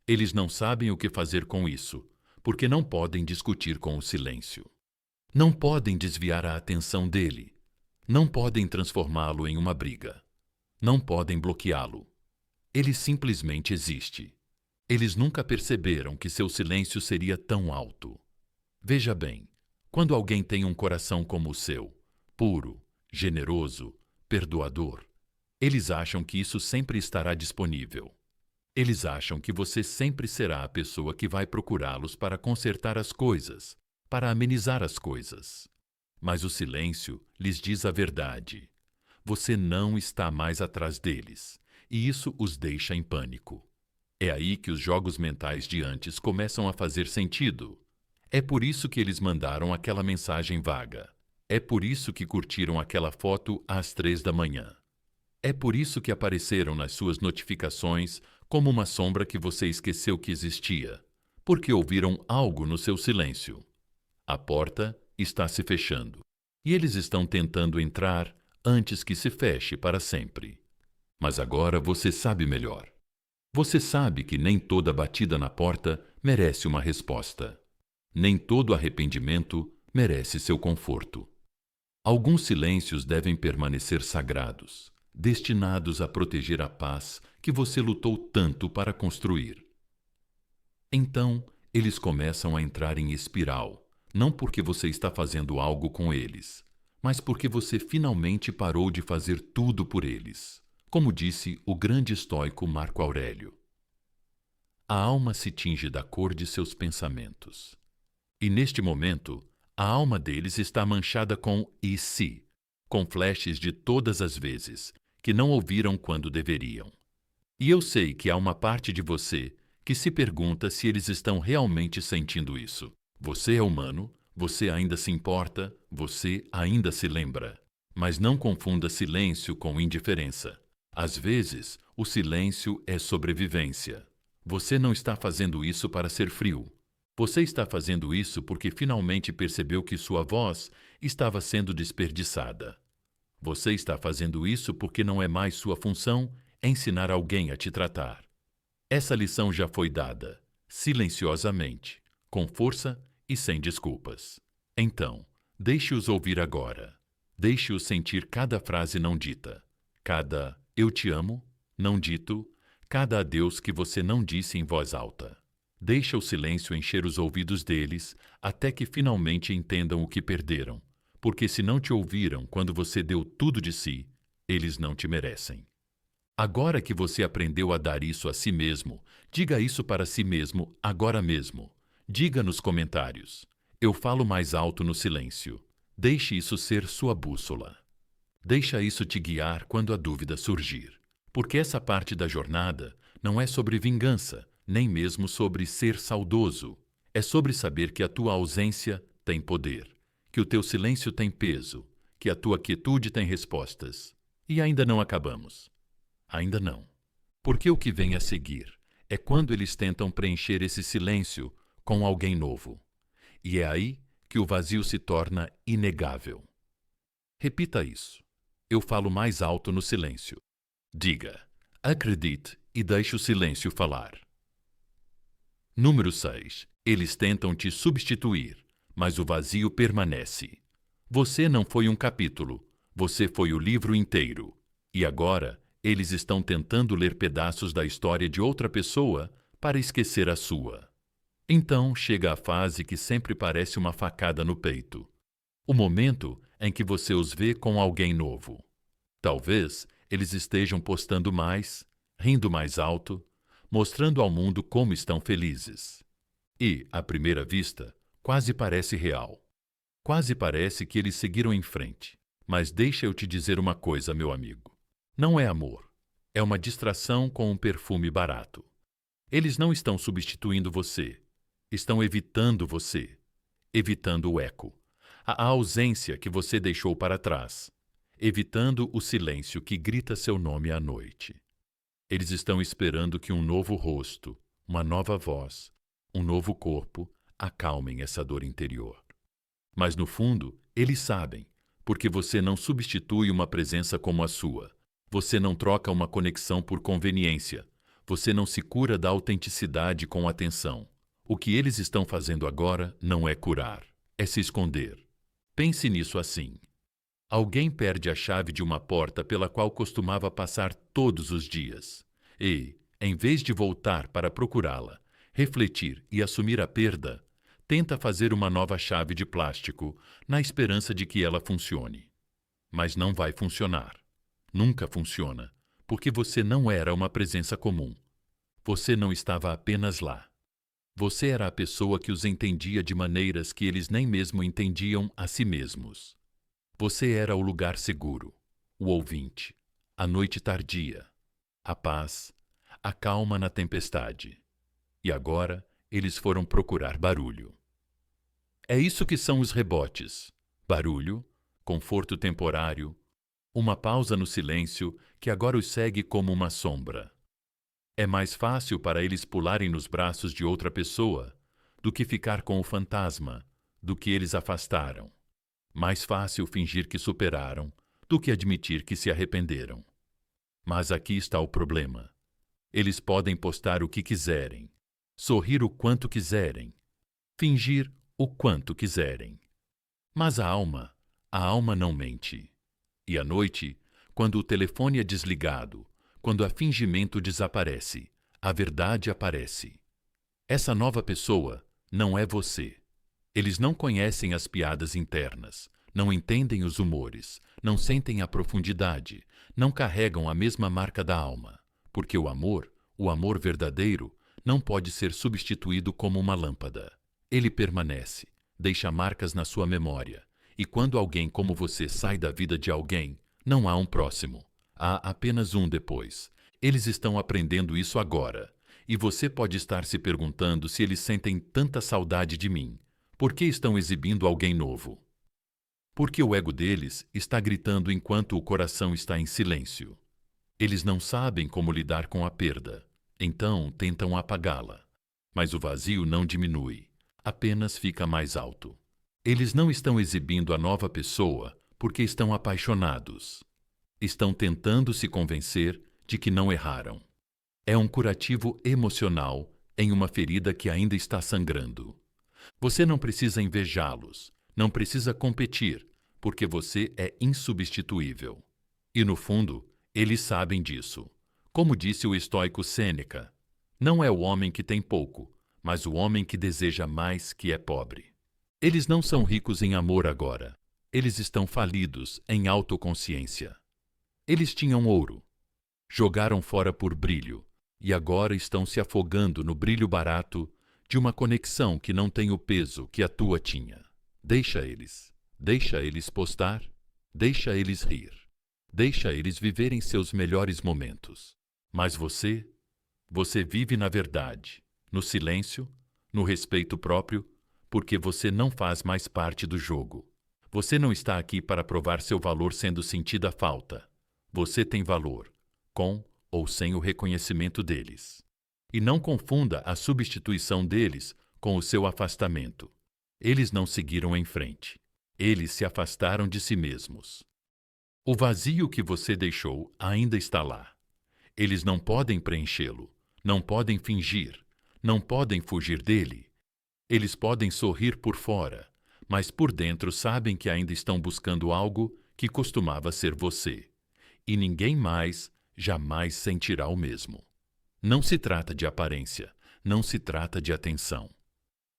Eles não sabem o que fazer com isso, porque não podem discutir com o silêncio. Não podem desviar a atenção dele. Não podem transformá-lo em uma briga. Não podem bloqueá-lo. Ele simplesmente existe. Eles nunca perceberam que seu silêncio seria tão alto. Veja bem, quando alguém tem um coração como o seu, puro, generoso, perdoador, eles acham que isso sempre estará disponível. Eles acham que você sempre será a pessoa que vai procurá-los para consertar as coisas, para amenizar as coisas. Mas o silêncio lhes diz a verdade. Você não está mais atrás deles, e isso os deixa em pânico. É aí que os jogos mentais de antes começam a fazer sentido. É por isso que eles mandaram aquela mensagem vaga. É por isso que curtiram aquela foto às 3 da manhã. É por isso que apareceram nas suas notificações como uma sombra que você esqueceu que existia, porque ouviram algo no seu silêncio. A porta está se fechando, e eles estão tentando entrar antes que se feche para sempre. Mas agora você sabe melhor. Você sabe que nem toda batida na porta merece uma resposta. Nem todo arrependimento merece seu conforto. Alguns silêncios devem permanecer sagrados, destinados a proteger a paz que você lutou tanto para construir. Então, eles começam a entrar em espiral, não porque você está fazendo algo com eles, mas porque você finalmente parou de fazer tudo por eles, como disse o grande estoico Marco Aurélio. A alma se tinge da cor de seus pensamentos. E neste momento, a alma deles está manchada com "e se", com flashes de todas as vezes que não ouviram quando deveriam. E eu sei que há uma parte de você que se pergunta se eles estão realmente sentindo isso. Você é humano, você ainda se importa, você ainda se lembra. Mas não confunda silêncio com indiferença. Às vezes, o silêncio é sobrevivência. Você não está fazendo isso para ser frio. Você está fazendo isso porque finalmente percebeu que sua voz estava sendo desperdiçada. Você está fazendo isso porque não é mais sua função ensinar alguém a te tratar. Essa lição já foi dada, silenciosamente, com força e sem desculpas. Então, deixe-os ouvir agora. Deixe-os sentir cada frase não dita, cada "eu te amo" não dito, cada adeus que você não disse em voz alta. Deixa o silêncio encher os ouvidos deles até que finalmente entendam o que perderam, porque se não te ouviram quando você deu tudo de si, eles não te merecem. Agora que você aprendeu a dar isso a si mesmo, diga isso para si mesmo agora mesmo. Diga nos comentários: eu falo mais alto no silêncio. Deixe isso ser sua bússola. Deixa isso te guiar quando a dúvida surgir. Porque essa parte da jornada não é sobre vingança, nem mesmo sobre ser saudoso. É sobre saber que a tua ausência tem poder, que o teu silêncio tem peso, que a tua quietude tem respostas. E ainda não acabamos. Ainda não. Porque o que vem a seguir é quando eles tentam preencher esse silêncio com alguém novo. E é aí que o vazio se torna inegável. Repita isso. Eu falo mais alto no silêncio. Diga: acredite e deixe o silêncio falar. Número 6. Eles tentam te substituir, mas o vazio permanece. Você não foi um capítulo, você foi o livro inteiro. E agora, eles estão tentando ler pedaços da história de outra pessoa para esquecer a sua. Então chega a fase que sempre parece uma facada no peito. O momento em que você os vê com alguém novo. Talvez eles estejam postando mais, rindo mais alto, mostrando ao mundo como estão felizes. E, à primeira vista, quase parece real. Quase parece que eles seguiram em frente. Mas deixa eu te dizer uma coisa, meu amigo. Não é amor. É uma distração com um perfume barato. Eles não estão substituindo você. Estão evitando você. Evitando o eco. A ausência que você deixou para trás. Evitando o silêncio que grita seu nome à noite. Eles estão esperando que um novo rosto, uma nova voz, um novo corpo acalmem essa dor interior. Mas no fundo, eles sabem, porque você não substitui uma presença como a sua. Você não troca uma conexão por conveniência. Você não se cura da autenticidade com atenção. O que eles estão fazendo agora não é curar, é se esconder. Pense nisso assim. Alguém perde a chave de uma porta pela qual costumava passar todos os dias. E, em vez de voltar para procurá-la, refletir e assumir a perda, tenta fazer uma nova chave de plástico na esperança de que ela funcione. Mas não vai funcionar. Nunca funciona, porque você não era uma presença comum. Você não estava apenas lá. Você era a pessoa que os entendia de maneiras que eles nem mesmo entendiam a si mesmos. Você era o lugar seguro, o ouvinte, a noite tardia, a paz, a calma na tempestade. E agora eles foram procurar barulho. É isso que são os rebotes. Barulho, conforto temporário, uma pausa no silêncio que agora os segue como uma sombra. É mais fácil para eles pularem nos braços de outra pessoa do que ficar com o fantasma do que eles afastaram. Mais fácil fingir que superaram do que admitir que se arrependeram. Mas aqui está o problema. Eles podem postar o que quiserem, sorrir o quanto quiserem, fingir o quanto quiserem. Mas a alma não mente. E à noite, quando o telefone é desligado, quando a fingimento desaparece, a verdade aparece. Essa nova pessoa não é você. Eles não conhecem as piadas internas, não entendem os humores, não sentem a profundidade, não carregam a mesma marca da alma, porque o amor verdadeiro, não pode ser substituído como uma lâmpada. Ele permanece, deixa marcas na sua memória, e quando alguém como você sai da vida de alguém, não há um próximo, há apenas um depois. Eles estão aprendendo isso agora, e você pode estar se perguntando se eles sentem tanta saudade de mim. Por que estão exibindo alguém novo? Porque o ego deles está gritando enquanto o coração está em silêncio. Eles não sabem como lidar com a perda, então tentam apagá-la. Mas o vazio não diminui, apenas fica mais alto. Eles não estão exibindo a nova pessoa porque estão apaixonados. Estão tentando se convencer de que não erraram. É um curativo emocional em uma ferida que ainda está sangrando. Você não precisa invejá-los, não precisa competir, porque você é insubstituível. E no fundo, eles sabem disso. Como disse o estoico Sêneca, não é o homem que tem pouco, mas o homem que deseja mais que é pobre. Eles não são ricos em amor agora. Eles estão falidos em autoconsciência. Eles tinham ouro. Jogaram fora por brilho, e agora estão se afogando no brilho barato de uma conexão que não tem o peso que a tua tinha. Deixa eles postar, deixa eles rir, deixa eles viverem seus melhores momentos. Mas você vive na verdade, no silêncio, no respeito próprio, porque você não faz mais parte do jogo. Você não está aqui para provar seu valor sendo sentida falta. Você tem valor, com ou sem o reconhecimento deles. E não confunda a substituição deles com o seu afastamento. Eles não seguiram em frente. Eles se afastaram de si mesmos. O vazio que você deixou ainda está lá. Eles não podem preenchê-lo, não podem fingir, não podem fugir dele. Eles podem sorrir por fora, mas por dentro sabem que ainda estão buscando algo que costumava ser você. E ninguém mais jamais sentirá o mesmo. Não se trata de aparência, não se trata de atenção.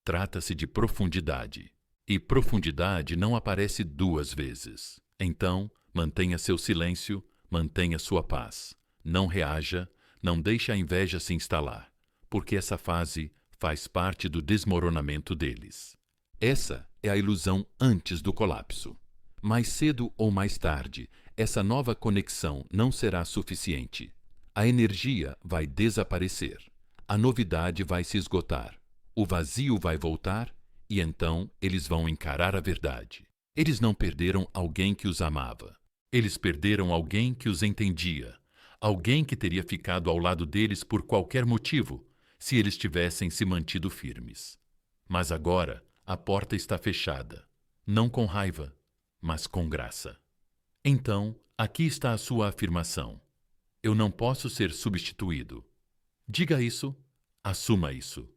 Trata-se de profundidade. E profundidade não aparece duas vezes. Então, mantenha seu silêncio, mantenha sua paz. Não reaja, não deixe a inveja se instalar, porque essa fase faz parte do desmoronamento deles. Essa é a ilusão antes do colapso. Mais cedo ou mais tarde, essa nova conexão não será suficiente. A energia vai desaparecer. A novidade vai se esgotar. O vazio vai voltar e então eles vão encarar a verdade. Eles não perderam alguém que os amava. Eles perderam alguém que os entendia. Alguém que teria ficado ao lado deles por qualquer motivo, se eles tivessem se mantido firmes. Mas agora a porta está fechada. Não com raiva, mas com graça. Então, aqui está a sua afirmação. Eu não posso ser substituído. Diga isso, assuma isso.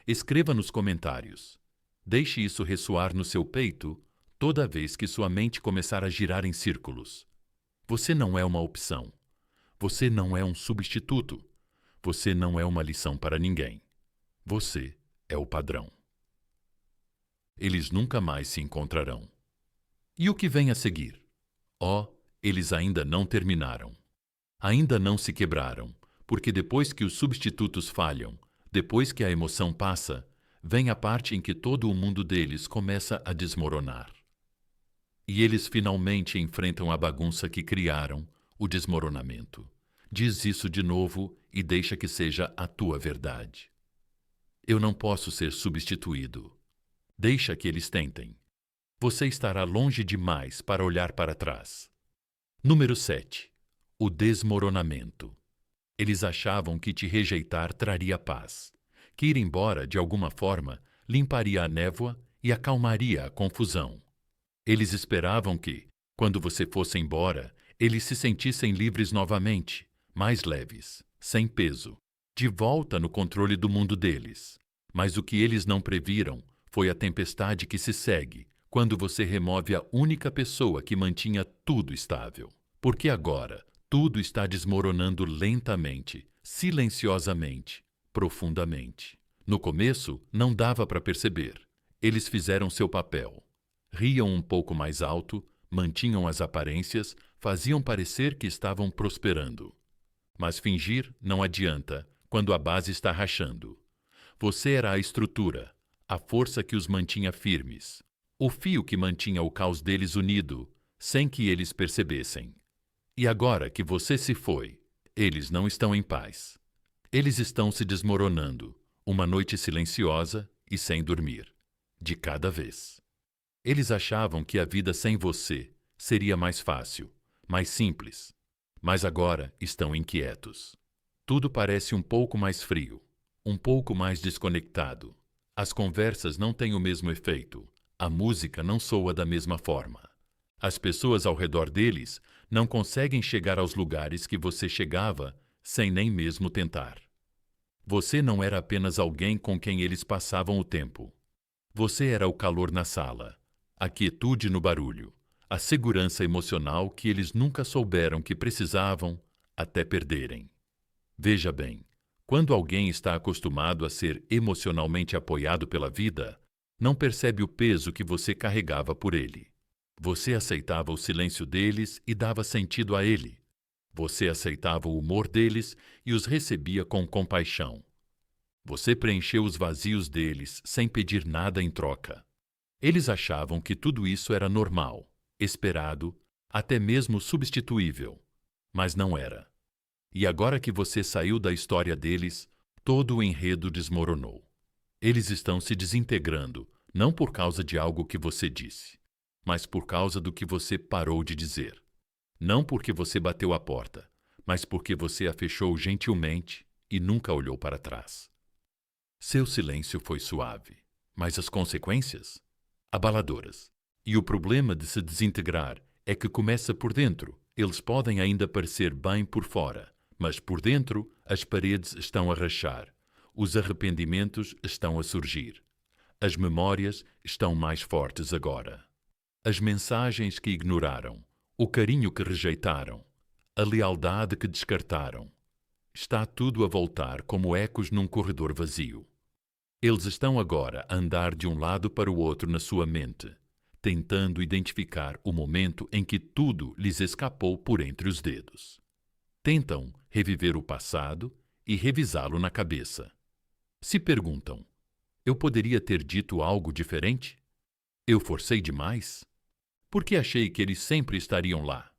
Escreva nos comentários. Deixe isso ressoar no seu peito toda vez que sua mente começar a girar em círculos. Você não é uma opção. Você não é um substituto. Você não é uma lição para ninguém. Você é o padrão. Eles nunca mais se encontrarão. E o que vem a seguir? Oh, eles ainda não terminaram. Ainda não se quebraram, porque depois que os substitutos falham, depois que a emoção passa, vem a parte em que todo o mundo deles começa a desmoronar. E eles finalmente enfrentam a bagunça que criaram, o desmoronamento. Diz isso de novo e deixa que seja a tua verdade. Eu não posso ser substituído. Deixa que eles tentem. Você estará longe demais para olhar para trás. Número 7. O desmoronamento. Eles achavam que te rejeitar traria paz, que ir embora, de alguma forma, limparia a névoa e acalmaria a confusão. Eles esperavam que, quando você fosse embora, eles se sentissem livres novamente, mais leves, sem peso, de volta no controle do mundo deles. Mas o que eles não previram foi a tempestade que se segue quando você remove a única pessoa que mantinha tudo estável. Porque agora tudo está desmoronando lentamente, silenciosamente, profundamente. No começo, não dava para perceber. Eles fizeram seu papel. Riam um pouco mais alto, mantinham as aparências, faziam parecer que estavam prosperando. Mas fingir não adianta quando a base está rachando. Você era a estrutura, a força que os mantinha firmes, o fio que mantinha o caos deles unido, sem que eles percebessem. E agora que você se foi, eles não estão em paz. Eles estão se desmoronando, uma noite silenciosa e sem dormir, de cada vez. Eles achavam que a vida sem você seria mais fácil, mais simples. Mas agora estão inquietos. Tudo parece um pouco mais frio, um pouco mais desconectado. As conversas não têm o mesmo efeito. A música não soa da mesma forma. As pessoas ao redor deles não conseguem chegar aos lugares que você chegava sem nem mesmo tentar. Você não era apenas alguém com quem eles passavam o tempo. Você era o calor na sala, a quietude no barulho, a segurança emocional que eles nunca souberam que precisavam até perderem. Veja bem, quando alguém está acostumado a ser emocionalmente apoiado pela vida, não percebe o peso que você carregava por ele. Você aceitava o silêncio deles e dava sentido a ele. Você aceitava o humor deles e os recebia com compaixão. Você preencheu os vazios deles sem pedir nada em troca. Eles achavam que tudo isso era normal, esperado, até mesmo substituível. Mas não era. E agora que você saiu da história deles, todo o enredo desmoronou. Eles estão se desintegrando, não por causa de algo que você disse, mas por causa do que você parou de dizer. Não porque você bateu a porta, mas porque você a fechou gentilmente e nunca olhou para trás. Seu silêncio foi suave, mas as consequências? Abaladoras. E o problema de se desintegrar é que começa por dentro. Eles podem ainda parecer bem por fora, Mas por dentro, as paredes estão a rachar, os arrependimentos estão a surgir. As memórias estão mais fortes agora. As mensagens que ignoraram, o carinho que rejeitaram, a lealdade que descartaram. Está tudo a voltar como ecos num corredor vazio. Eles estão agora a andar de um lado para o outro na sua mente, tentando identificar o momento em que tudo lhes escapou por entre os dedos. Tentam reviver o passado e revisá-lo na cabeça. Se perguntam: eu poderia ter dito algo diferente? Eu forcei demais? Porque achei que eles sempre estariam lá.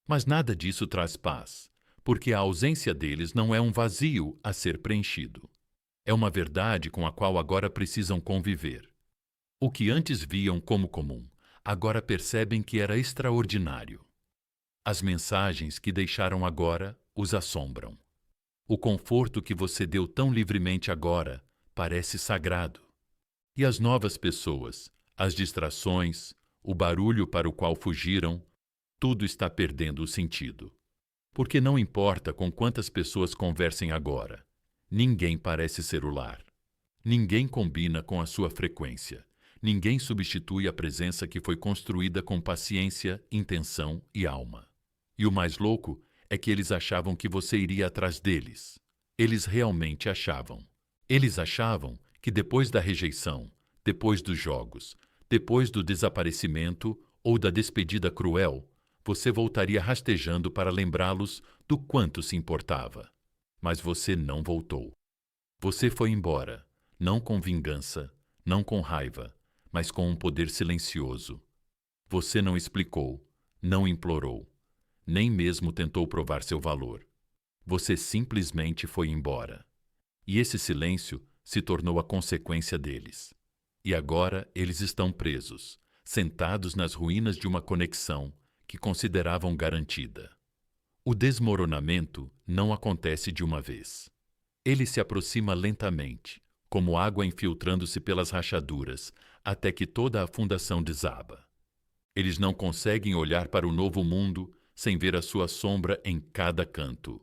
Mas nada disso traz paz, porque a ausência deles não é um vazio a ser preenchido. É uma verdade com a qual agora precisam conviver. O que antes viam como comum, agora percebem que era extraordinário. As mensagens que deixaram agora os assombram. O conforto que você deu tão livremente agora parece sagrado. E as novas pessoas, as distrações, o barulho para o qual fugiram, tudo está perdendo o sentido. Porque não importa com quantas pessoas conversem agora, ninguém parece ser o lar. Ninguém combina com a sua frequência. Ninguém substitui a presença que foi construída com paciência, intenção e alma. E o mais louco é que eles achavam que você iria atrás deles. Eles realmente achavam. Eles achavam que depois da rejeição, depois dos jogos, depois do desaparecimento ou da despedida cruel, você voltaria rastejando para lembrá-los do quanto se importava. Mas você não voltou. Você foi embora, não com vingança, não com raiva, mas com um poder silencioso. Você não explicou, não implorou, nem mesmo tentou provar seu valor. Você simplesmente foi embora. E esse silêncio se tornou a consequência deles. E agora eles estão presos, sentados nas ruínas de uma conexão que consideravam garantida. O desmoronamento não acontece de uma vez. Ele se aproxima lentamente, como água infiltrando-se pelas rachaduras, até que toda a fundação desaba. Eles não conseguem olhar para o novo mundo sem ver a sua sombra em cada canto.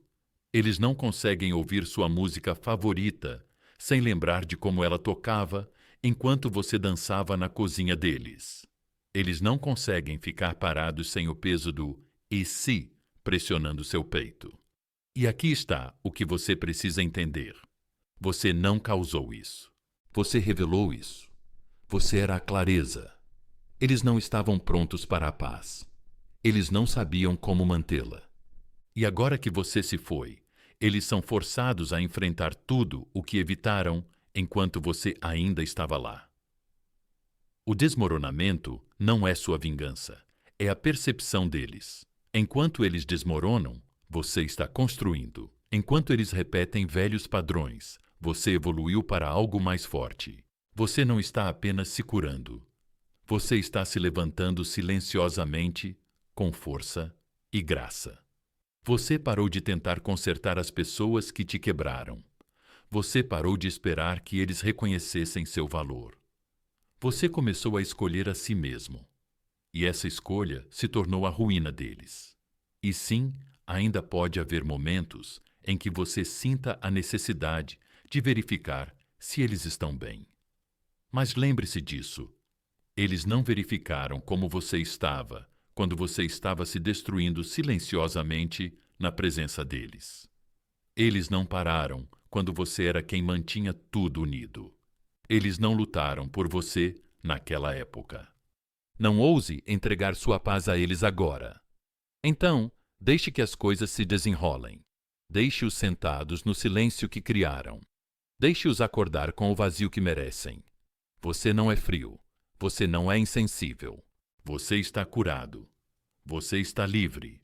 Eles não conseguem ouvir sua música favorita sem lembrar de como ela tocava enquanto você dançava na cozinha deles. Eles não conseguem ficar parados sem o peso do "e se" pressionando seu peito. E aqui está o que você precisa entender. Você não causou isso. Você revelou isso. Você era a clareza. Eles não estavam prontos para a paz. Eles não sabiam como mantê-la. E agora que você se foi, eles são forçados a enfrentar tudo o que evitaram enquanto você ainda estava lá. O desmoronamento não é sua vingança, é a percepção deles. Enquanto eles desmoronam, você está construindo. Enquanto eles repetem velhos padrões, você evoluiu para algo mais forte. Você não está apenas se curando. Você está se levantando silenciosamente, com força e graça. Você parou de tentar consertar as pessoas que te quebraram. Você parou de esperar que eles reconhecessem seu valor. Você começou a escolher a si mesmo. E essa escolha se tornou a ruína deles. E sim, ainda pode haver momentos em que você sinta a necessidade de verificar se eles estão bem. Mas lembre-se disso. Eles não verificaram como você estava quando você estava se destruindo silenciosamente na presença deles. Eles não pararam quando você era quem mantinha tudo unido. Eles não lutaram por você naquela época. Não ouse entregar sua paz a eles agora. Então, deixe que as coisas se desenrolem. Deixe-os sentados no silêncio que criaram. Deixe-os acordar com o vazio que merecem. Você não é frio. Você não é insensível. Você está curado. Você está livre.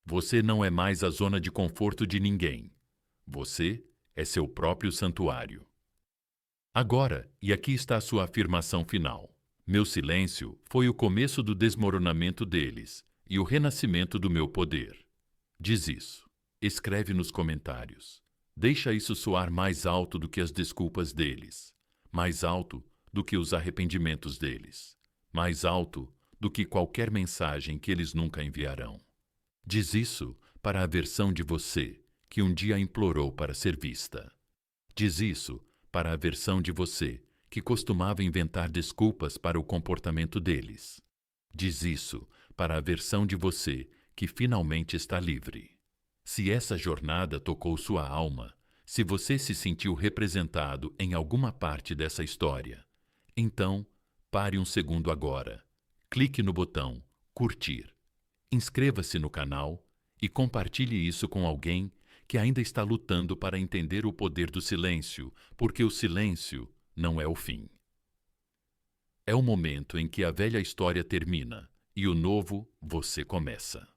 Você não é mais a zona de conforto de ninguém. Você é seu próprio santuário. Agora, e aqui está a sua afirmação final. Meu silêncio foi o começo do desmoronamento deles e o renascimento do meu poder. Diz isso. Escreve nos comentários. Deixa isso soar mais alto do que as desculpas deles. Mais alto do que os arrependimentos deles. Mais alto do que qualquer mensagem que eles nunca enviarão. Diz isso para a versão de você que um dia implorou para ser vista. Diz isso para a versão de você que costumava inventar desculpas para o comportamento deles. Diz isso para a versão de você que finalmente está livre. Se essa jornada tocou sua alma, se você se sentiu representado em alguma parte dessa história, então pare um segundo agora. Clique no botão curtir. Inscreva-se no canal e compartilhe isso com alguém que ainda está lutando para entender o poder do silêncio, porque o silêncio não é o fim. É o momento em que a velha história termina e o novo você começa.